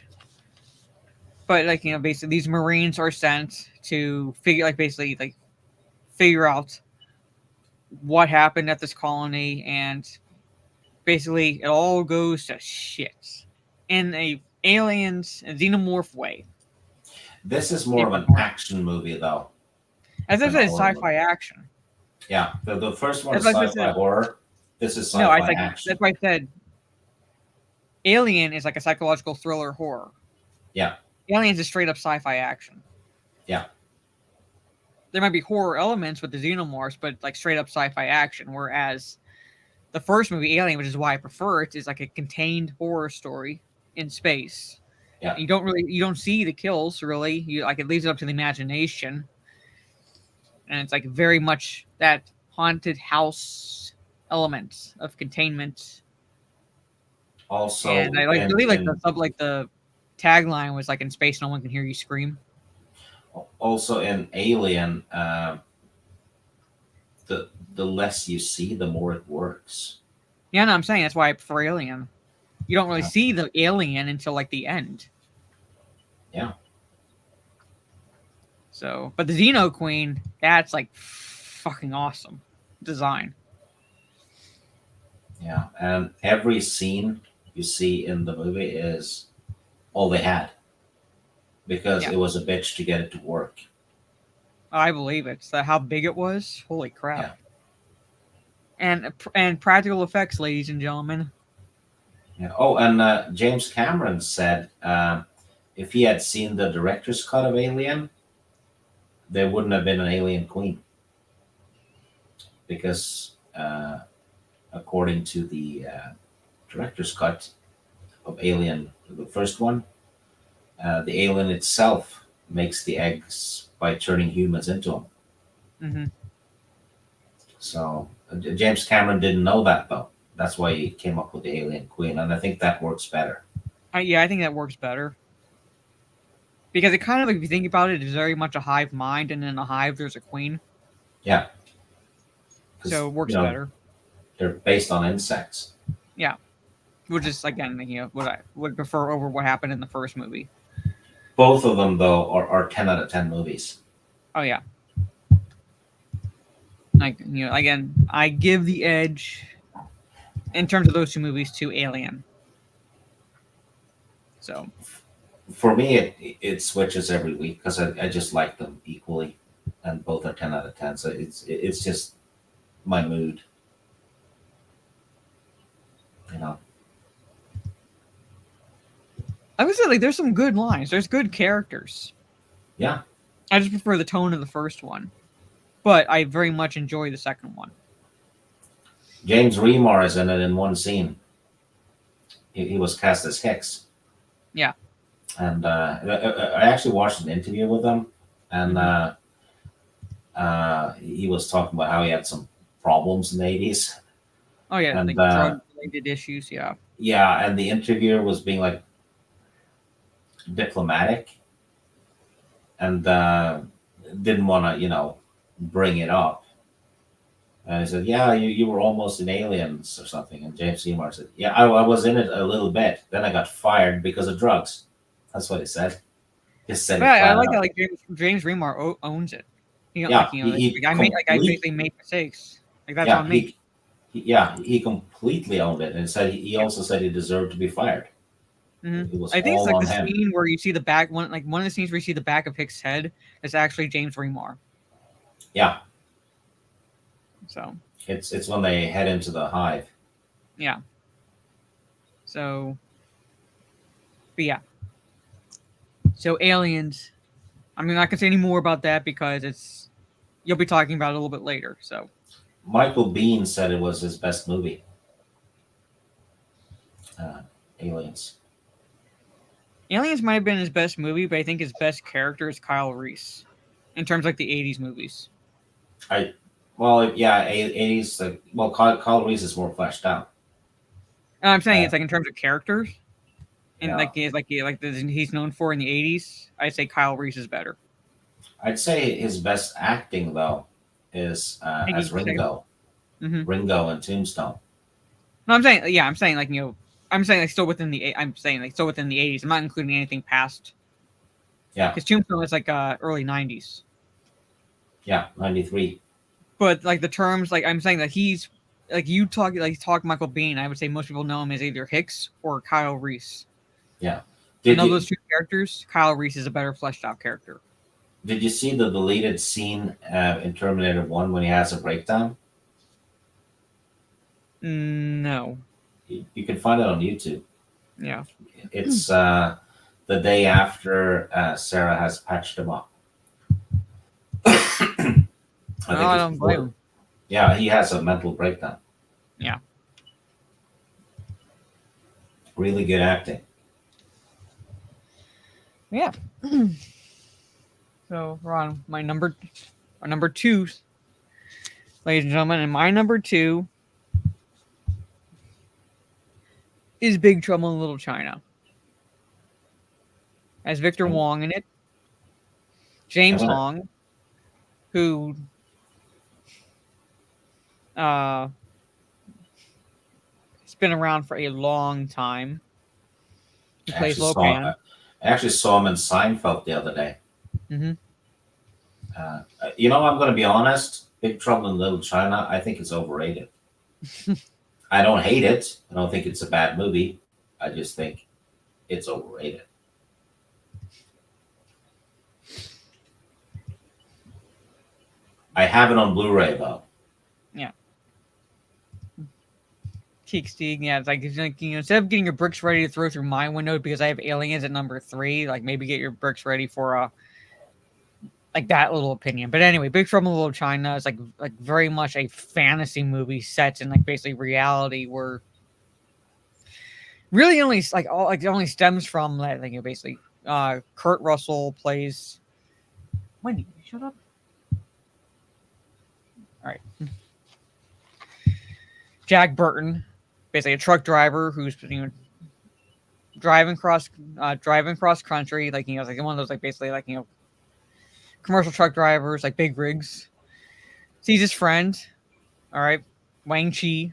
But like, you know, basically these Marines are sent to figure out what happened at this colony, and basically it all goes to shit in a aliens and xenomorph way. This is more of an action movie, though. As I said, it's sci-fi action. Yeah, the first one is sci-fi horror. This is sci-fi action. That's why I said Alien is like a psychological thriller horror. Yeah. Aliens is straight up sci-fi action. Yeah. There might be horror elements with the xenomorphs, but like straight up sci-fi action. Whereas the first movie, Alien, which is why I prefer it, is like a contained horror story in space. Yeah. You don't see the kills really. It leaves it up to the imagination. And it's like very much that haunted house element of containment. Also, and I believe the tagline was like, in space no one can hear you scream. Also in Alien, the less you see, the more it works. Yeah, no, I'm saying that's why I prefer Alien. You don't really see the alien until like the end. Yeah. So, but the Xeno Queen, that's like fucking awesome design. Yeah, and every scene you see in the movie is all they had, because it was a bitch to get it to work. I believe it. So how big it was? Holy crap! Yeah. And practical effects, ladies and gentlemen. Yeah. Oh, and James Cameron said if he had seen the director's cut of Alien, there wouldn't have been an Alien Queen, because according to the director's cut of Alien, the first one, the alien itself makes the eggs by turning humans into them. Mm-hmm. So James Cameron didn't know that, though. That's why he came up with the Alien Queen, and I think that works better. I think that works better. Because it kind of, if you think about it, is very much a hive mind, and in a hive there's a queen. Yeah. So it works better. They're based on insects. Yeah. Which is, again, what I would prefer over what happened in the first movie. Both of them, though, are 10 out of 10 movies. Oh, yeah. Again, I give the edge in terms of those two movies to Alien. So, for me, it switches every week because I just like them equally, and both are 10 out of 10. So it's just my mood, I would say there's some good lines. There's good characters. Yeah. I just prefer the tone of the first one, but I very much enjoy the second one. James Remar is in it in one scene. He was cast as Hicks. Yeah. And I actually watched an interview with him, and he was talking about how he had some problems in the 80s. Oh, yeah, and, drug-related issues, yeah. Yeah, and the interviewer was being diplomatic and didn't want to, bring it up. And he said, yeah, you were almost in Aliens or something. And James Remar said, yeah, I was in it a little bit. Then I got fired because of drugs. That's what he said. I like that. James Remar owns it. I basically made mistakes. That's on me. He completely owned it, and said he also said he deserved to be fired. It was I think it's all like on the him. scene where you see the back one, like one of the scenes where you see the back of Hicks' head is actually James Remar. Yeah, So it's when they head into the hive. yeah. So, but yeah. So Aliens. I'm not gonna say any more about that because you'll be talking about it a little bit later. So Michael Bean said it was his best movie. Uh, Aliens. Aliens might have been his best movie, but I think his best character is Kyle Reese, in terms of like the '80s movies. Well, yeah, 80s. Well, Kyle Reese is more fleshed out. And I'm saying Uh, it's like in terms of characters, and yeah, he's known for in the '80s. I'd say Kyle Reese is better. I'd say his best acting though is as Ringo, Mm-hmm. Ringo and Tombstone. No, I'm saying I'm saying I'm saying like still within the I'm saying like still within the '80s. I'm not including anything past. Yeah, Because Tombstone is like early '90s. yeah, 93. But like the terms, like I'm saying that he's like you talk Michael Bean. I would say most people know him as either Hicks or Kyle Reese. Yeah. And of those two characters, Kyle Reese is a better fleshed out character. Did you see the deleted scene in Terminator 1 when he has a breakdown? No. You can find it on YouTube. Yeah. It's the day after Sarah has patched him up. I don't blame him. Yeah, he has a mental breakdown. Yeah. Really good acting. Yeah. So we're on my number two, ladies and gentlemen, and my number two is Big Trouble in Little China. As Victor Wong in it. James Hong, who has been around for a long time. He plays Lo Pan. I actually saw him in Seinfeld the other day. Mm-hmm. I'm going to be honest. Big Trouble in Little China, I think it's overrated. I don't hate it. I don't think it's a bad movie. I just think it's overrated. I have it on Blu-ray though. Yeah. Keeksteeg, yeah, it's like instead of getting your bricks ready to throw through my window because I have Aliens at number 3, like maybe get your bricks ready for like that little opinion. But anyway, Big Trouble in Little China is like very much a fantasy movie set in like basically reality, where really only only stems from like basically Kurt Russell plays. Wendy, shut up. All right. Jack Burton, basically a truck driver who's driving cross country, like like one of those like basically like commercial truck drivers, like big rigs. Sees his friend, all right, Wang Chi,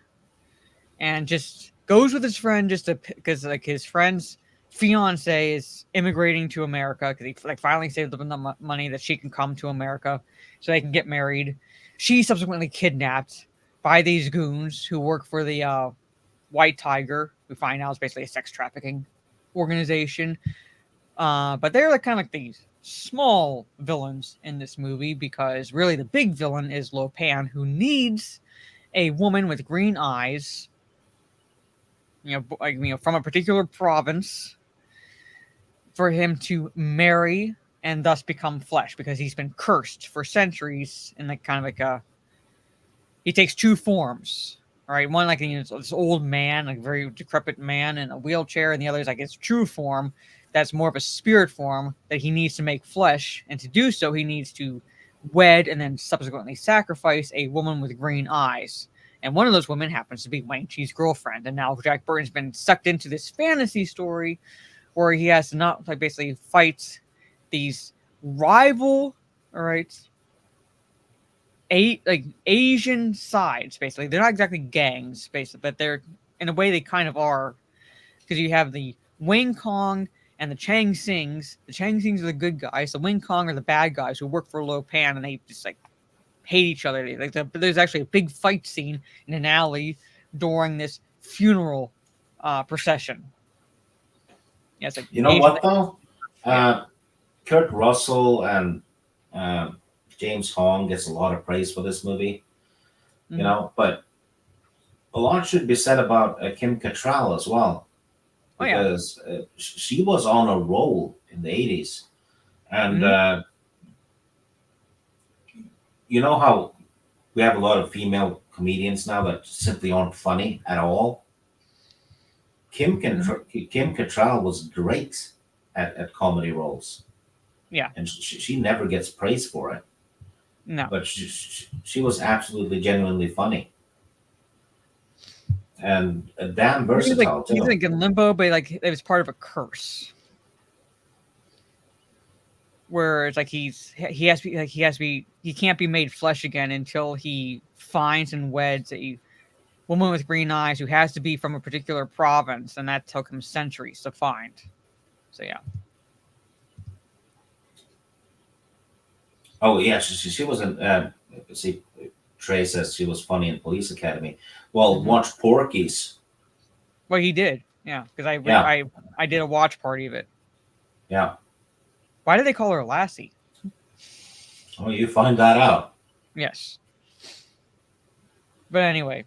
and just goes with his friend just to because like his friend's fiance is immigrating to America because he like finally saved up enough money that she can come to America so they can get married. She's subsequently kidnapped by these goons who work for the White Tiger, we find out is basically a sex trafficking organization. But they're like kind of like these small villains in this movie because really the big villain is Lo Pan, who needs a woman with green eyes, from a particular province for him to marry and thus become flesh because he's been cursed for centuries in like kind of like he takes two forms. All right, one like this old man, like very decrepit man in a wheelchair, and the other is like his true form. That's more of a spirit form that he needs to make flesh, and to do so, he needs to wed and then subsequently sacrifice a woman with green eyes. And one of those women happens to be Wang Chi's girlfriend. And now Jack Burton's been sucked into this fantasy story where he has to not like basically fight these rival, all right, Asian sides, basically. They're not exactly gangs, basically, but they're in a way they kind of are, because you have the Wing Kong and the Chang Sings. The Chang Sings are the good guys. The Wing Kong are the bad guys who work for Lo Pan, and they just like hate each other. Like there's actually a big fight scene in an alley during this funeral procession. Yeah, it's like You know what though? Kurt Russell and James Hong gets a lot of praise for this movie. You know, but a lot should be said about Kim Cattrall as well, because she was on a roll in the 80s, and you know how we have a lot of female comedians now that simply aren't funny at all. Kim Cattrall was great at comedy roles. Yeah, and she never gets praise for it. No, but she was absolutely genuinely funny, and damn versatile too. He's like in limbo, but like it was part of a curse. Where it's like he can't be made flesh again until he finds and weds a woman with green eyes who has to be from a particular province, and that took him centuries to find. So yeah. Oh yeah, she was in. See, Trey says she was funny in Police Academy. Well, watch Porky's. Well, he did, yeah, because I did a watch party of it. Yeah. Why did they call her Lassie? Oh, you find that out. Yes. But anyway,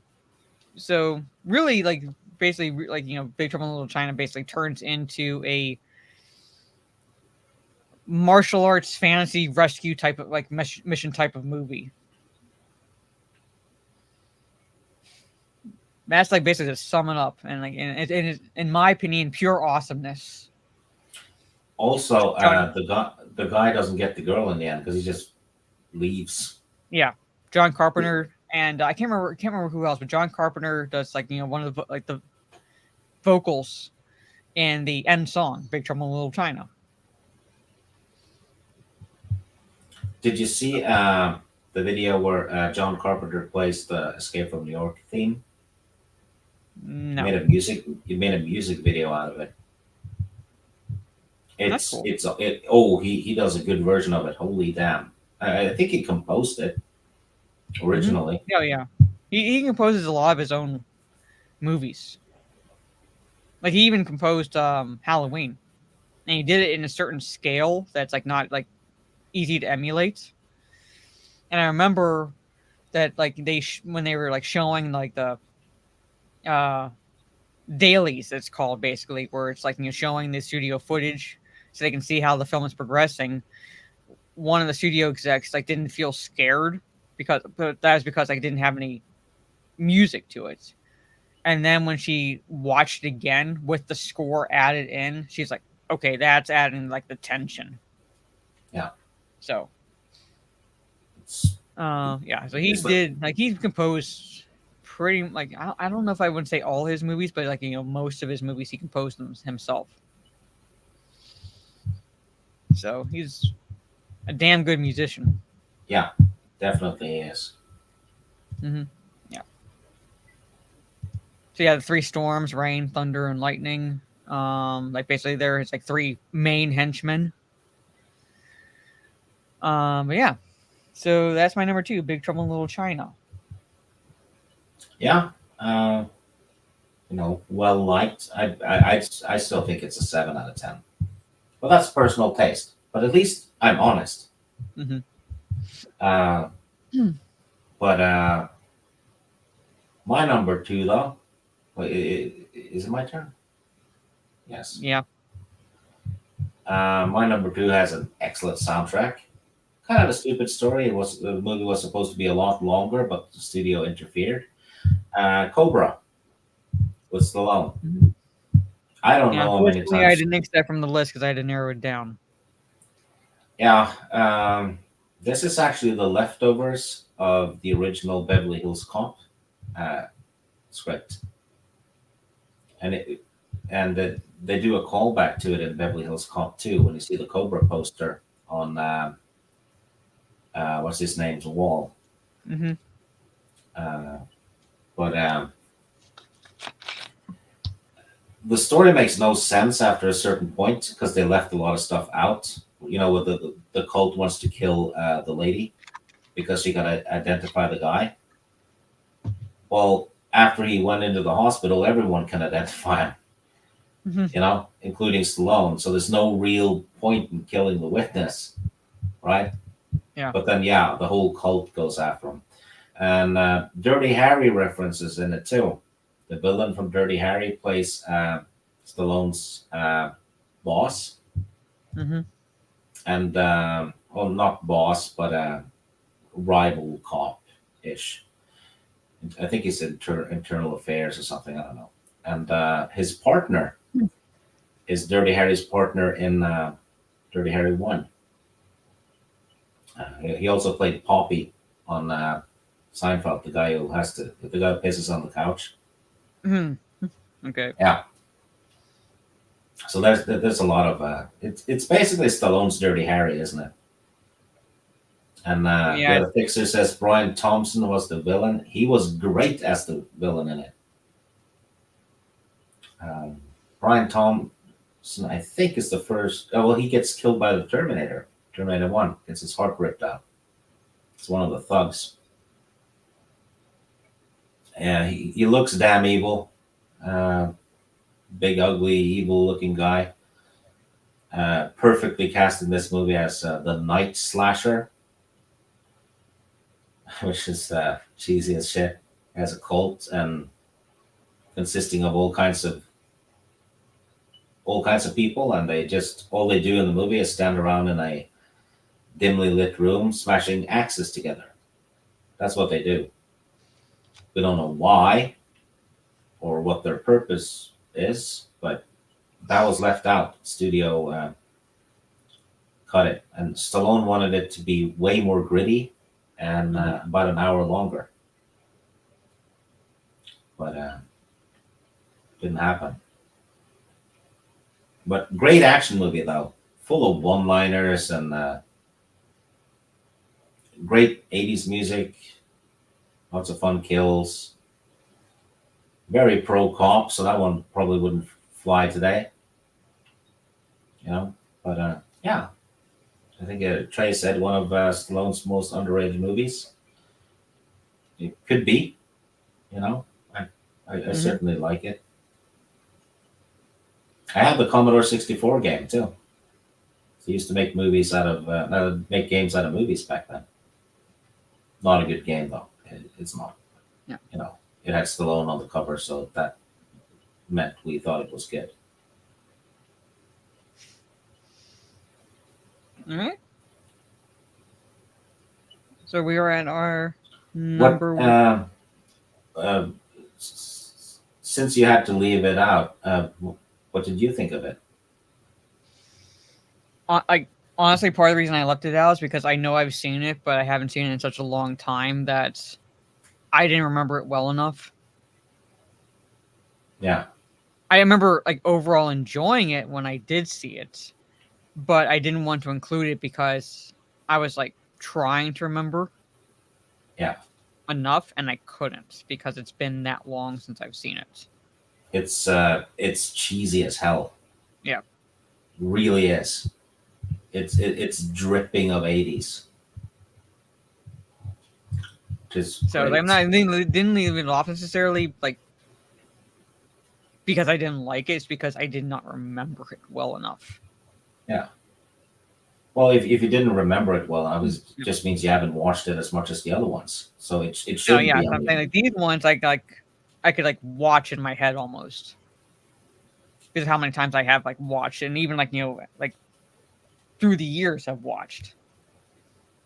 so really, like, basically, like, you know, Big Trouble in Little China basically turns into a martial arts fantasy rescue type of, like, mission type of movie. That's like basically to sum it up, and like, in my opinion, pure awesomeness. Also, the guy doesn't get the girl in the end because he just leaves. Yeah, John Carpenter, and I can't remember who else, but John Carpenter does, like, you know, one of the, like, the vocals in the end song, Big Trouble in Little China. Did you see the video where John Carpenter plays the Escape from New York theme? No. He made a music video out of it. That's cool. He does a good version of it. Holy damn. I think he composed it originally. Mm-hmm. Oh yeah. He composes a lot of his own movies. Like, he even composed Halloween. And he did it in a certain scale that's like not like easy to emulate. And I remember that, like, when they were like showing like the dailies, it's called, basically, where it's like, you know, showing the studio footage so they can see how the film is progressing. One of the studio execs like didn't feel scared but that was because like didn't have any music to it. And then when she watched it again with the score added in, she's like, okay, that's adding like the tension. Yeah. So yeah, so he composed pretty, like, I don't know if I would say all his movies, but like, you know, most of his movies he composed them himself. So he's a damn good musician. Yeah, definitely is. Mm-hmm. Yeah. So yeah, the three storms: rain, thunder, and lightning. Like, basically there's like three main henchmen. But yeah. So that's my number 2, Big Trouble in Little China. Yeah. You know, well liked. I still think it's a 7 out of 10. Well, that's personal taste, but at least I'm honest. Mm-hmm. But my number 2, though, is it my turn? Yes. Yeah. My number 2 has an excellent soundtrack. Kind of a stupid story. The movie was supposed to be a lot longer, but the studio interfered. Cobra with Stallone. Mm-hmm. I don't know how many times. I didn't nix that from the list because I had to narrow it down. Yeah. This is actually the leftovers of the original Beverly Hills Cop script, and they do a callback to it in Beverly Hills Cop 2 when you see the Cobra poster on what's his name's wall. Mm-hmm. But the story makes no sense after a certain point because they left a lot of stuff out. You know, with the cult wants to kill the lady. because you got to identify the guy. Well, after he went into the hospital, everyone can identify him, Mhm. including Stallone. So there's no real point in killing the witness, right? Yeah. But then, yeah, the whole cult goes after him. And Dirty Harry references in it too. The villain from Dirty Harry plays Stallone's boss, Hmm. and well, not boss, but rival cop ish. I think he's internal affairs or something. I don't know. And his partner is Dirty Harry's partner in Dirty Harry One. He also played Poppy on Seinfeld, the guy who pisses on the couch. Hmm. Okay. Yeah. So there's a lot of it's basically Stallone's Dirty Harry, isn't it? And Yeah. the fixer says Brian Thompson was the villain. He was great as the villain in it. Brian Thompson, I think, is the first. Oh, well, he gets killed by the Terminator. Terminator 1 gets his heart ripped out. It's one of the thugs. Yeah, he looks damn evil. Big, ugly, evil-looking guy. Perfectly cast in this movie as the Night Slasher, which is cheesy as shit. As a cult and consisting of all kinds of people, and all they do in the movie is stand around in a dimly lit room smashing axes together. That's what they do. We don't know why or what their purpose is, but that was left out. Studio cut it, and Stallone wanted it to be way more gritty and about an hour longer, but didn't happen. But great action movie though, full of one-liners and great 80s music, lots of fun kills. Very pro cop, so that one probably wouldn't fly today. But yeah, I think Trey said one of Stallone's most underrated movies. It could be, I certainly like it. I had the Commodore 64 game too. They used to make games out of movies back then. Not a good game though. It's not. Yeah. It had Stallone on the cover, so that meant we thought it was good. All right. So we are at our What? number one. Since you had to leave it out, what did you think of it? Honestly, part of the reason I left it out is because I know I've seen it, but I haven't seen it in such a long time that I didn't remember it well enough. Yeah. I remember overall enjoying it when I did see it, but I didn't want to include it because I was trying to remember. Yeah. Enough, and I couldn't because it's been that long since I've seen it. It's cheesy as hell. Yeah. Really is. It's dripping of 80s. So I'm not didn't leave it off necessarily because I didn't like it. It's because I did not remember it well enough. Yeah. Well, if you didn't remember it well, just means you haven't watched it as much as the other ones. So it should be. Yeah, something these ones I could watch in my head almost. Because how many times I have watched it, and even through the years I've watched.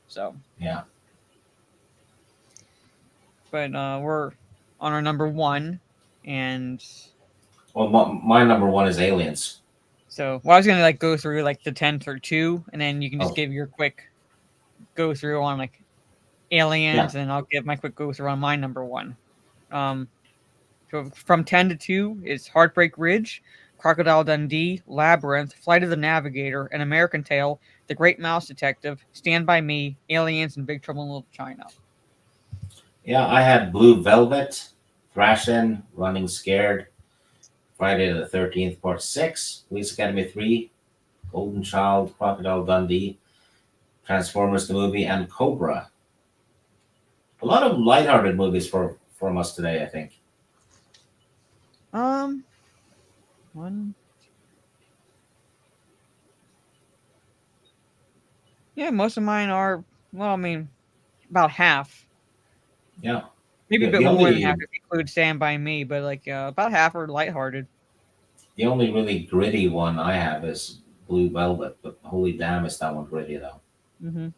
So yeah. But we're on our number one, and well, my number one is Aliens. So, I was gonna go through the 10 through 2, and then you can just give your quick go through on Aliens, and I'll give my quick go through on my number one. So from 10 to 2 is Heartbreak Ridge, Crocodile Dundee, Labyrinth, Flight of the Navigator, An American Tail, The Great Mouse Detective, Stand by Me, Aliens, and Big Trouble in Little China. Yeah, I had Blue Velvet, Thrashin', Running Scared, Friday the 13th, Part 6, Police Academy 3, Golden Child, Crocodile Dundee, Transformers the movie, and Cobra. A lot of lighthearted movies from us today, I think. One. Yeah, most of mine are. Well, I mean, about half. Yeah. Maybe a The bit more than only half if you include Stand By Me, but like about half are lighthearted. the only really gritty one I have is Blue Velvet, but holy damn, is that one gritty though. Mm-hmm.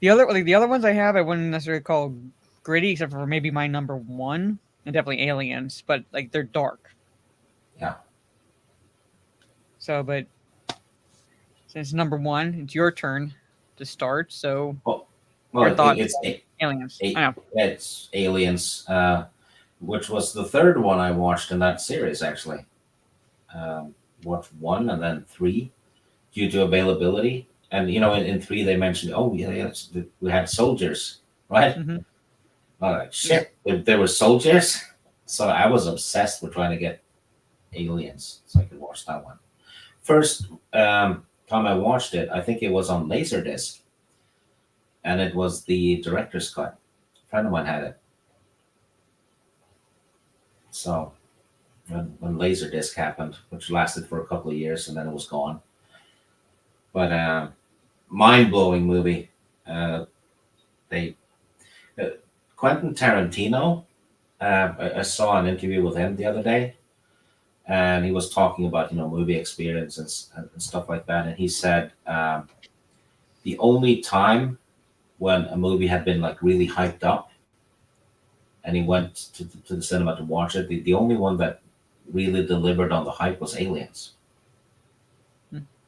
The other ones I have, I wouldn't necessarily call gritty, except for maybe my number one, and definitely Aliens. But like they're dark. Yeah. So, but since number one, it's your turn to start. So, Well, your thoughts it's on Aliens? I a, know. it's Aliens, which was the third one I watched in that series actually. Watched one and then three due to availability. And in three they mentioned, oh yeah, we had soldiers, right? Mm-hmm. I'm like shit, there were soldiers. So I was obsessed with trying to get Aliens so I could watch that one. First time I watched it, I think it was on Laserdisc, and it was the director's cut. A friend of mine had it. So when Laserdisc happened, which lasted for a couple of years, and then it was gone. But mind blowing movie. They Quentin Tarantino. I saw an interview with him the other day, and he was talking about movie experience and stuff like that. And he said the only time when a movie had been like really hyped up, and he went to the cinema to watch it, the only one that really delivered on the hype was Aliens.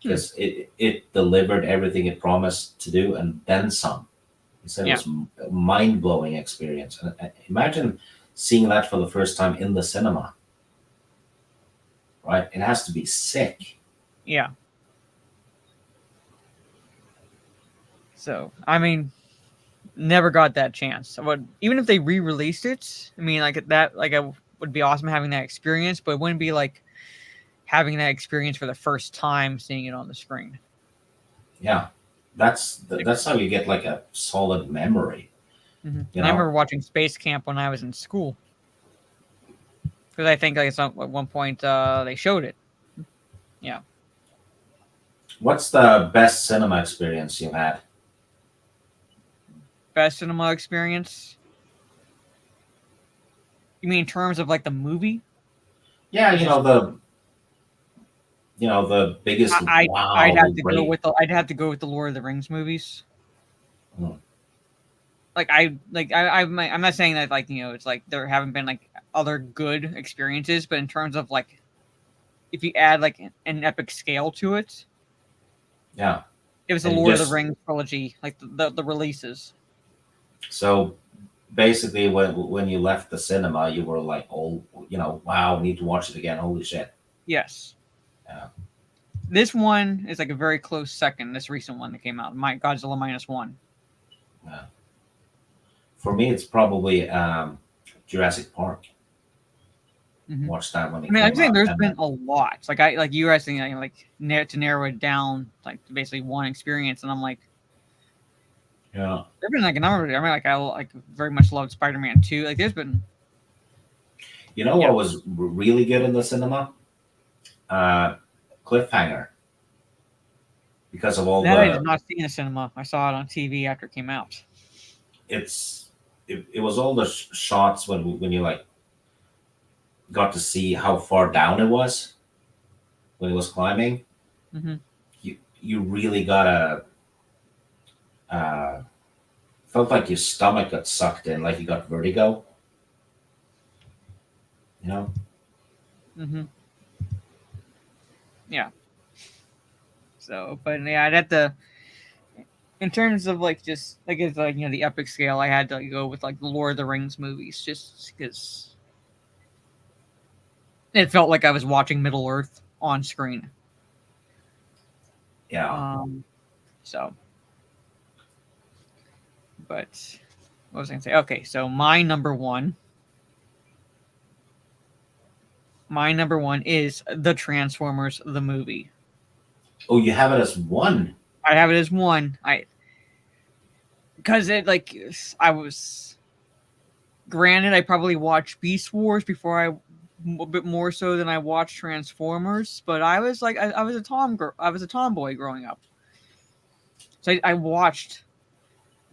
Because it delivered everything it promised to do and then some. He said it was a mind blowing experience. And imagine seeing that for the first time in the cinema. Right? It has to be sick. Yeah. So, I mean, never got that chance. But even if they re-released it, I mean, like that, like it would be awesome having that experience, but it wouldn't be like having that experience for the first time seeing it on the screen. Yeah, that's how you get like a solid memory. Mm-hmm. And I remember watching Space Camp when I was in school, because I think like at one point they showed it. Yeah. What's the best cinema experience you've had? Best cinema experience? You mean in terms of like the movie? Yeah, the biggest. I'd have to go with the Lord of the Rings movies. Hmm. I'm not saying that like it's like there haven't been like other good experiences, but in terms of like if you add like an epic scale to it, yeah, it was the Lord of the Rings trilogy, like the releases. So basically, when you left the cinema, you were like, oh, wow, need to watch it again. Holy shit! Yes. Yeah. This one is like a very close second. This recent one that came out, Godzilla -1. Yeah. For me, it's probably Jurassic Park. Mm-hmm. Watch that one. I mean, I'm saying there's been a lot. Like you guys saying like to narrow it down, like to basically one experience, and I'm like, yeah. There's been like a number. I mean, like I very much loved Spider-Man 2. Like there's been. What was really good in the cinema? Cliffhanger. Because of all I did not see in the cinema. I saw it on TV after it came out. It was all the shots when you like got to see how far down it was when it was climbing. Mm-hmm. You really got felt like your stomach got sucked in, like you got vertigo. Mm-hmm. Yeah. So, but yeah, I'd have to. In terms of like just like it's like the epic scale, I had to go with like the Lord of the Rings movies, just because it felt like I was watching Middle Earth on screen. Yeah. So, but what was I gonna say? Okay, so my number one is the Transformers the movie. Oh, you have it as one. I have it as one. because it like I was granted I probably watched Beast Wars before a bit more so than I watched Transformers, but I was like I was a tomboy growing up, so I watched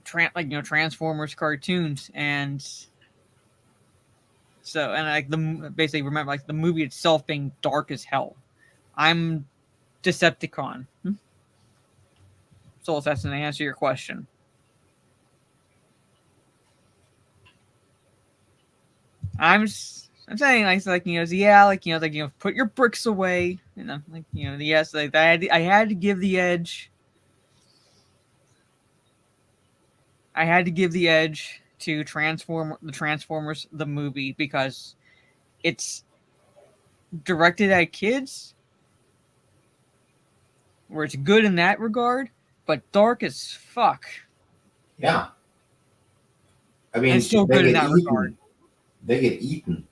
Transformers cartoons, and so and like basically remember like the movie itself being dark as hell. I'm Decepticon. So that's an answer to your question. I'm saying put your bricks away, yes, like I had to give the edge. I had to give the edge to Transformers the movie because it's directed at kids, where it's good in that regard, but dark as fuck. Yeah. I mean, it's still good in that regard. They get eaten.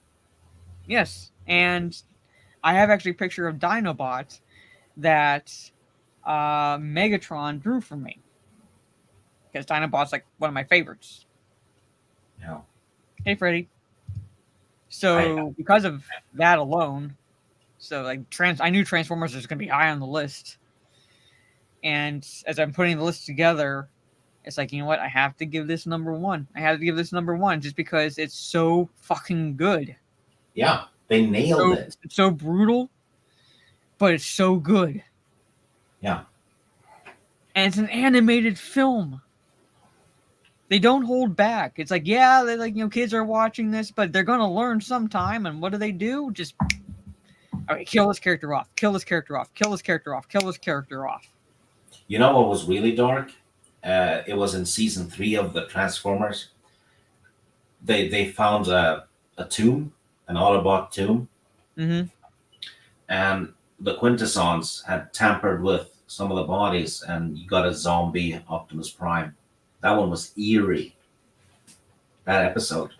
Yes, and I have actually a picture of Dinobot that Megatron drew for me. Because Dinobot's like one of my favorites. Yeah. Hey, Freddy. So because of that alone, so like I knew Transformers was going to be high on the list. And as I'm putting the list together, it's like, you know what? I have to give this number one. I have to give this number one just because it's so fucking good. Yeah, they nailed it. It's so brutal, but it's so good. Yeah. And it's an animated film. They don't hold back. It's like, yeah, they're like, kids are watching this, but they're going to learn sometime. And what do? Just, okay, kill this character off, kill this character off, kill this character off, kill this character off. You know what was really dark? It was in season 3 of the Transformers. They found a tomb, an Autobot tomb. Mm-hmm. And the Quintessons had tampered with some of the bodies, and you got a zombie Optimus Prime. That one was eerie. That episode.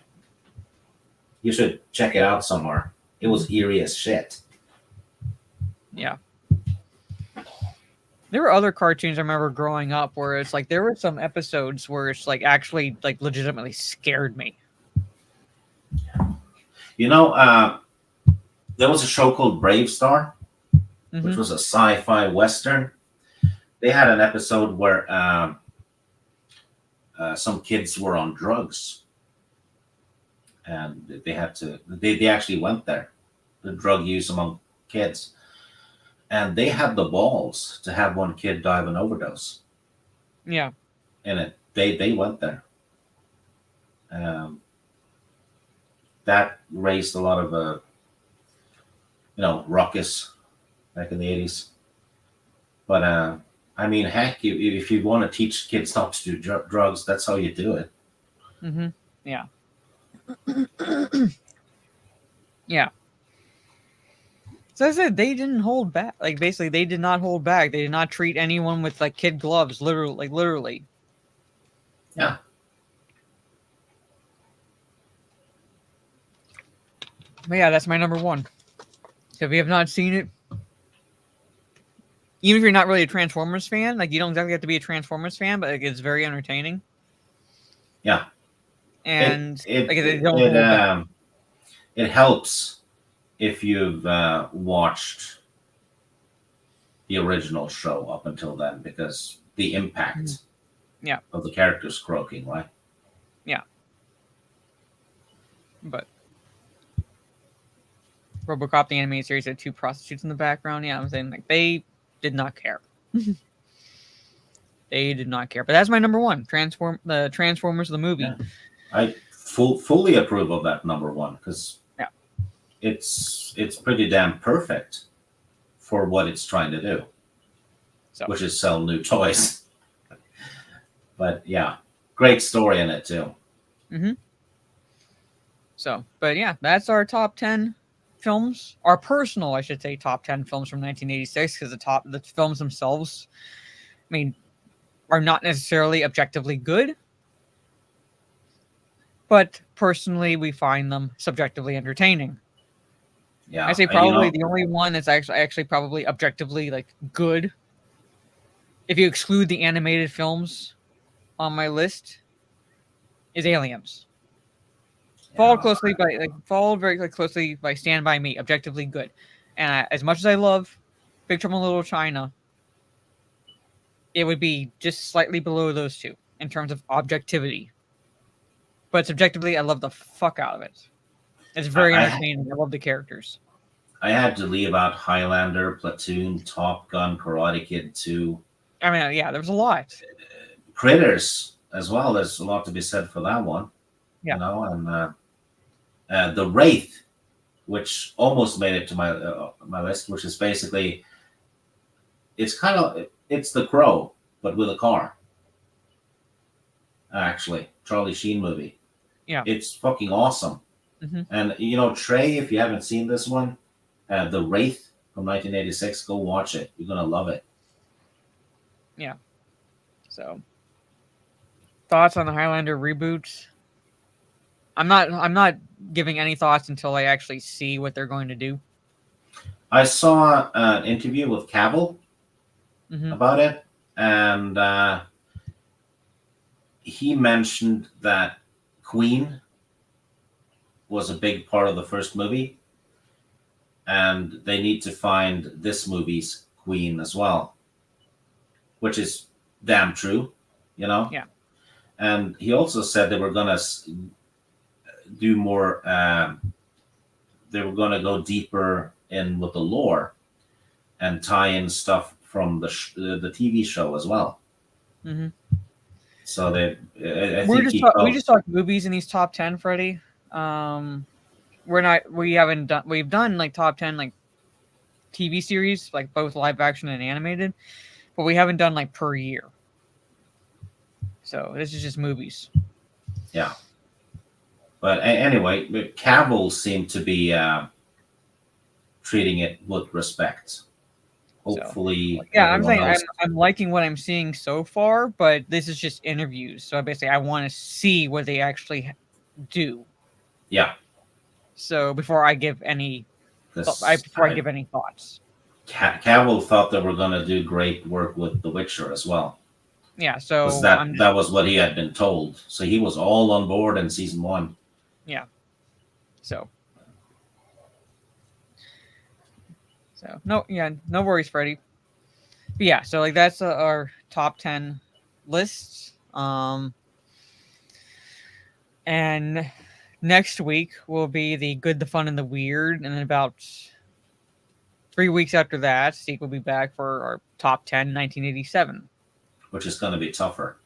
You should check it out somewhere. It was eerie as shit. Yeah. There were other cartoons I remember growing up where it's like there were some episodes where it's like actually like legitimately scared me. You know, there was a show called Brave Star, which was a sci-fi western. They had an episode where some kids were on drugs, and they had to. They actually went there, the drug use among kids, and they had the balls to have one kid die of an overdose. Yeah, and they went there. That raised a lot of ruckus back in the 80s. But I mean, heck, if you want to teach kids not to do drugs, that's how you do it. Mm-hmm. Yeah. Yeah. So I said they didn't hold back. Like basically, they did not hold back. They did not treat anyone with like kid gloves. Literally. Yeah. But yeah, that's my number one. So if you have not seen it, even if you're not really a Transformers fan, like you don't exactly have to be a Transformers fan, but like, it's very entertaining. Yeah. And it helps if you've watched the original show up until then, because the impact of the characters croaking, right? Yeah. But RoboCop the animated series had 2 prostitutes in the background. Yeah, I'm saying like they did not care. They did not care. But that's my number one. The Transformers the movie. Yeah. I fully approve of that number one because it's pretty damn perfect for what it's trying to do, which is sell new toys. But yeah, great story in it too. Mm-hmm. So, but yeah, that's our top 10 films. Our personal, I should say, top 10 films from 1986, because the films themselves, I mean, are not necessarily objectively good, but personally, we find them subjectively entertaining. Yeah, I say probably the only one that's actually probably objectively like good, if you exclude the animated films on my list is Aliens. Followed very closely by Stand By Me. Objectively good, and as much as I love Big Trouble in Little China, it would be just slightly below those two in terms of objectivity. But subjectively, I love the fuck out of it. It's very entertaining. I love the characters. I had to leave out Highlander, Platoon, Top Gun, Karate Kid 2. I mean, yeah, there's a lot. Critters as well. There's a lot to be said for that one. Yeah. You know, and The Wraith, which almost made it to my list, which is basically, it's The Crow, but with a car. Actually, Charlie Sheen movie. Yeah. It's fucking awesome. Mm-hmm. And, you know, Trey, if you haven't seen this one, The Wraith from 1986, go watch it. You're going to love it. Yeah. So, thoughts on the Highlander reboot? I'm not giving any thoughts until I actually see what they're going to do. I saw an interview with Cavill about it, and he mentioned that Queen was a big part of the first movie, and they need to find this movie's Queen as well, which is damn true, you know? Yeah. And he also said they were going to do more, they were going to go deeper in with the lore and tie in stuff from the TV show as well. Mm-hmm. So we just talked movies in these top 10, Freddie. We've done like top 10 like TV series, like both live action and animated, but we haven't done like per year. So this is just movies. Yeah. But anyway, Cavill seemed to be treating it with respect. Hopefully, so, yeah, I'm saying I'm liking what I'm seeing so far, but this is just interviews. So basically, I want to see what they actually do. Yeah. So before I give any, I give any thoughts. Cavill thought they were going to do great work with The Witcher as well. Yeah. So that was what he had been told. So he was all on board in season 1. Yeah. So no worries, Freddie. But yeah, so like that's our top 10 lists. And next week will be the good, the fun, and the weird, and then about 3 weeks after that, Steve will be back for our top 10 1987, which is going to be tougher.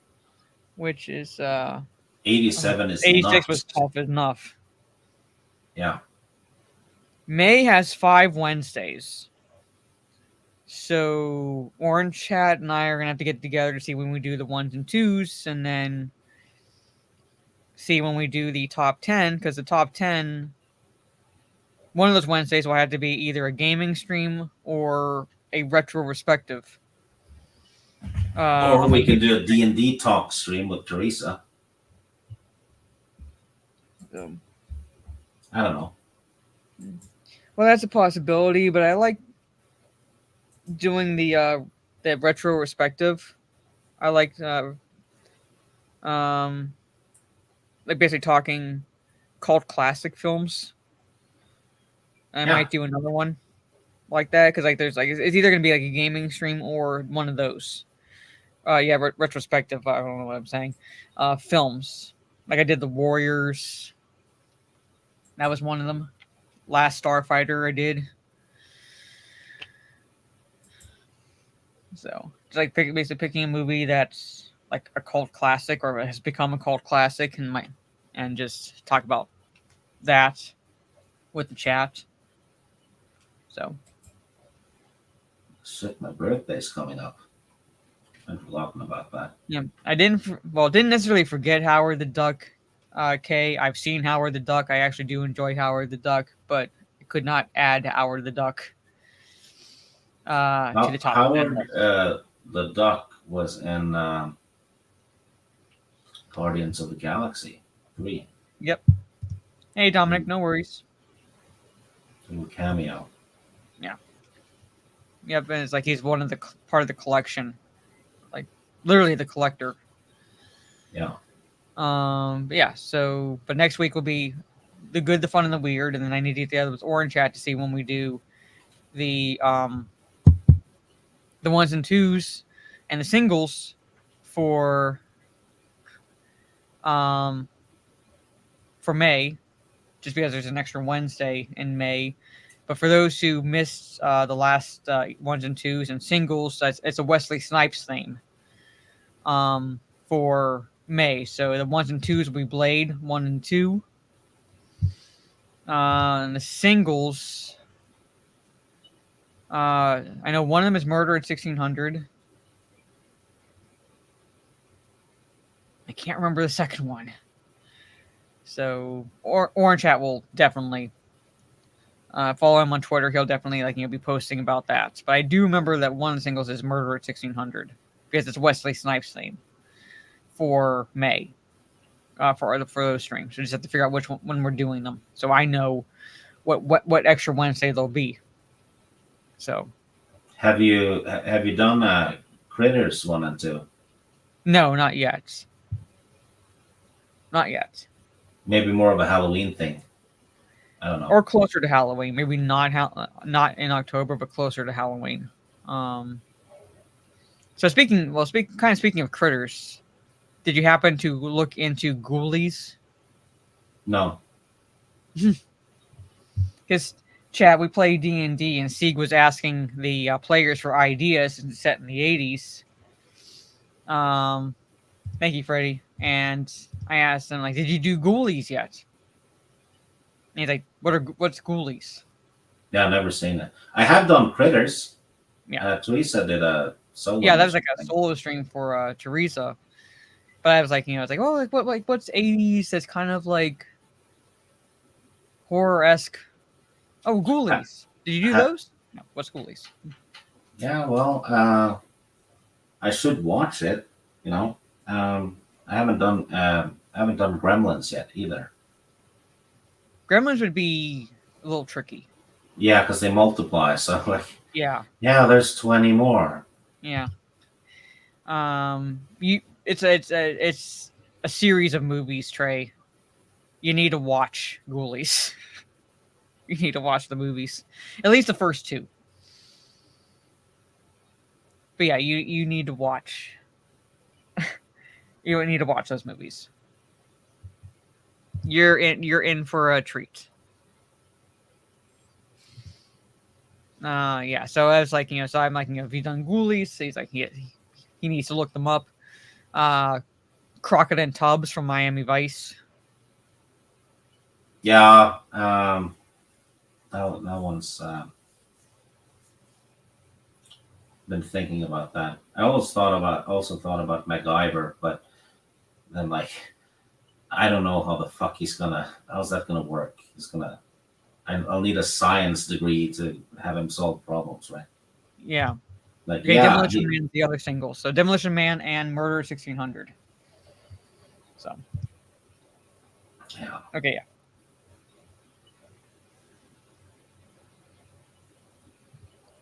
Which is 87 is 86 nuts. was tough enough. Yeah. May has 5 Wednesdays. So Orange Chat and I are gonna have to get together to see when we do the 1s and 2s, and then see when we do the top 10, because the top 10, one of those Wednesdays will have to be either a gaming stream or a retrospective. Or we can do a D&D talk stream with Teresa. I don't know. Well, that's a possibility, but I like doing the retrospective. I like basically talking cult classic films. I might do another one like that, because like there's like it's either gonna be like a gaming stream or one of those. Retrospective. I don't know what I'm saying. Films like I did The Warriors. That was one of them. Last Starfighter I did. So it's like basically picking a movie that's like a cult classic or has become a cult classic, and just talk about that with the chat. So shit, my birthday's coming up. I've forgotten about that. Yeah, I didn't necessarily forget Howard the Duck. Kay, I've seen Howard the Duck. I actually do enjoy Howard the Duck, but I could not add Howard the Duck to the top. Howard the Duck was in Guardians of the Galaxy 3. Yep. Hey, Dominic, no worries. A cameo. Yeah. Yep, and it's like he's one of the part of the collection, like literally the collector. Yeah. But yeah. So, but next week will be the good, the fun, and the weird, and then I need to get together with Orange Chat to see when we do the ones and twos and the singles for May, just because there's an extra Wednesday in May. But for those who missed the last ones and twos and singles, it's a Wesley Snipes theme for May. So the ones and twos will be Blade 1 and 2. And the singles, I know one of them is Murder at 1600. I can't remember the second one. So, Orange Hat will definitely follow him on Twitter. He'll definitely be posting about that. But I do remember that one of the singles is Murder at 1600 because it's Wesley Snipes' theme for May for those streams. So just have to figure out which one when we're doing them, so I know what extra Wednesday they'll be. So, have you done Critters 1 and 2? No, not yet. Not yet. Maybe more of a Halloween thing. I don't know. Or closer to Halloween. Maybe not in October, but closer to Halloween. So speaking of Critters, did you happen to look into Ghoulies? No. Because Chad, we play D&D, and Sieg was asking the players for ideas since it's set in the 80s. Thank you, Freddie. And I asked him, did you do Ghoulies yet? And he's like, what's Ghoulies? Yeah, I've never seen it. I have done Critters. Yeah. Teresa did a solo. Yeah, that was like a solo stream for Teresa. But I was like, what's 80s that's kind of like horror-esque? Oh, Ghoulies. Did you do those? No. What's Ghoulies? Yeah, well, I should watch it. I haven't done Gremlins yet either. Gremlins would be a little tricky. Yeah, because they multiply. So yeah, there's 20 more. Yeah. It's a series of movies, Trey. You need to watch Ghoulies. You need to watch the movies, at least the first two. But yeah, you need to watch. You need to watch those movies. You're in for a treat. Yeah. So I was like, so I'm like, have you done Ghoulies? So he's like, he needs to look them up. Crockett and Tubbs from Miami Vice. Yeah. That one's been thinking about that. I also thought about MacGyver, but then I don't know how's that gonna work. I'll need a science degree to have him solve problems, right? Yeah. Demolition Man is the other single. So Demolition Man and Murder 1600. So. Yeah. Okay, yeah.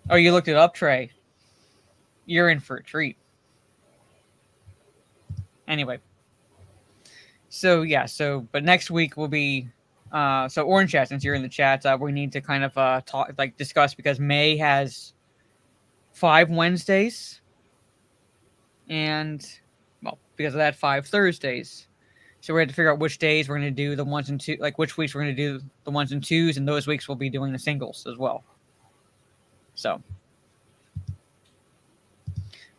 Oh, you looked it up, Trey. You're in for a treat. Anyway. So, yeah. But next week will be... so, Orange Chat, since you're in the chat, we need to kind of discuss, because May has 5 Wednesdays. And, well, because of that, 5 Thursdays. So we have to figure out which days we're going to do the ones and two, which weeks we're going to do the ones and twos, and those weeks we'll be doing the singles as well. So,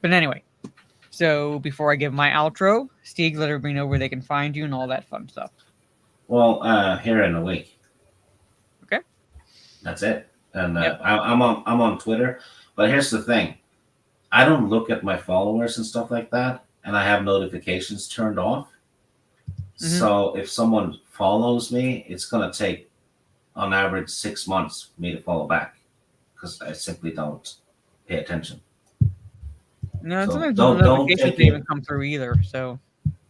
but anyway, so before I give my outro, Stieg, let everybody know where they can find you and all that fun stuff. Well, here in a week. Okay. That's it. And yep. I'm on Twitter, but here's the thing: I don't look at my followers and stuff like that, and I have notifications turned off. Mm-hmm. So if someone follows me, it's gonna take, on average, 6 months for me to follow back, because I simply don't pay attention. No, so sometimes the notifications didn't even come through either. So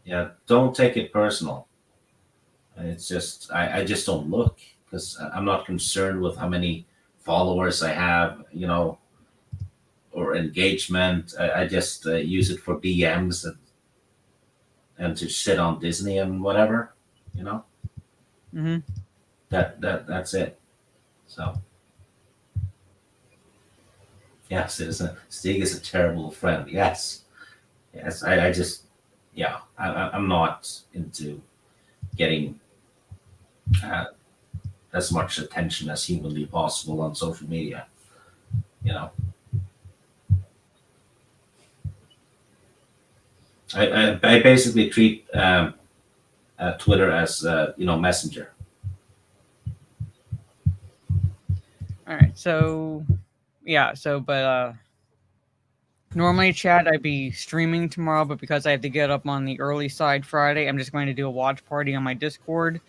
yeah, don't take it personal. It's just I just don't look, because I'm not concerned with how many followers I have, or engagement. I just use it for DMs, and and to shit on Disney and whatever, you know. Mm-hmm. That's it. So yes, Stig is a terrible friend. Yes, yes. I just yeah. I'm not into getting as much attention as humanly possible on social media. You know, I basically treat Twitter as Messenger. All right. So yeah. So but normally, chat, I'd be streaming tomorrow, but because I have to get up on the early side Friday, I'm just going to do a watch party on my Discord.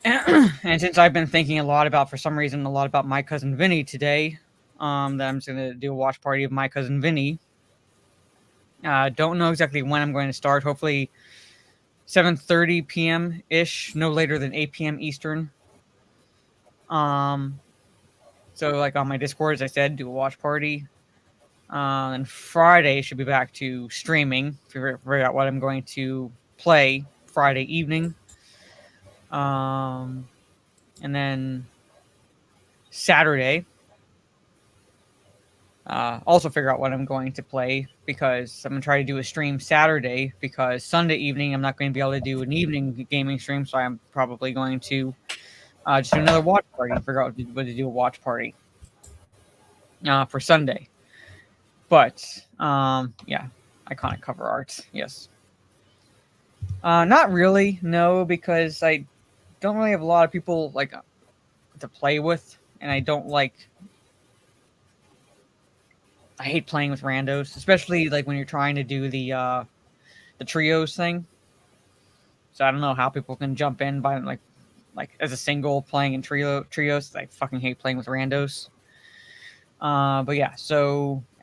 And since I've been thinking for some reason, a lot about My Cousin Vinny today, that I'm just going to do a watch party of My Cousin Vinny. Don't know exactly when I'm going to start. Hopefully 7:30 p.m.-ish, no later than 8 p.m. Eastern. So like on my Discord, as I said, do a watch party. And Friday should be back to streaming. Figure out what I'm going to play Friday evening. And then Saturday, also figure out what I'm going to play because I'm going to try to do a stream Saturday because Sunday evening I'm not going to be able to do an evening gaming stream. So I'm probably going to just do another watch party, figure out what to do a watch party for Sunday. But yeah, iconic cover art, yes. Not really, no, because I don't really have a lot of people like to play with, and I don't like. I hate playing with randos, especially like when you're trying to do the trios thing. So I don't know how people can jump in by like as a single playing in trios. I fucking hate playing with randos. But yeah,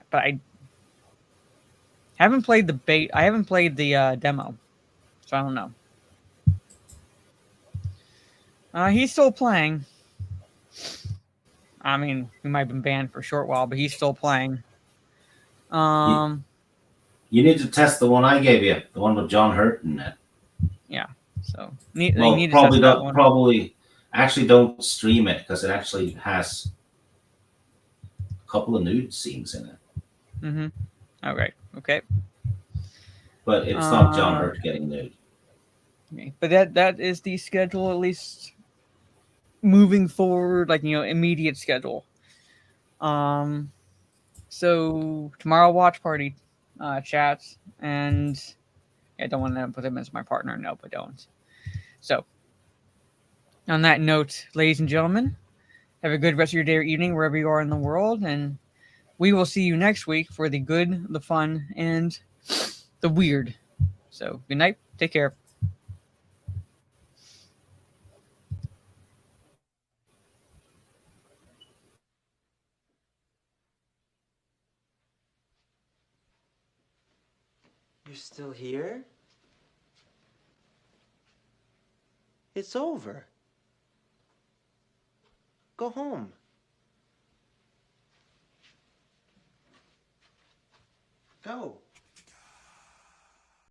but I haven't played the bait. I haven't played the demo, so I don't know. He's still playing. I mean, he might have been banned for a short while, but he's still playing. You need to test the one I gave you, the one with John Hurt in it. Yeah. So probably actually don't stream it because it actually has a couple of nude scenes in it. Mm-hmm. Okay. Okay. But it's not John Hurt getting nude. Okay. But that is the schedule, at least moving forward, like immediate schedule. So tomorrow watch party chats, and I don't want to put him as my partner. No, but don't. So on that note, ladies and gentlemen, have a good rest of your day or evening wherever you are in the world, and we will see you next week for the good, the fun, and the weird. So good night. Take care. You're still here? It's over. Go home. Go.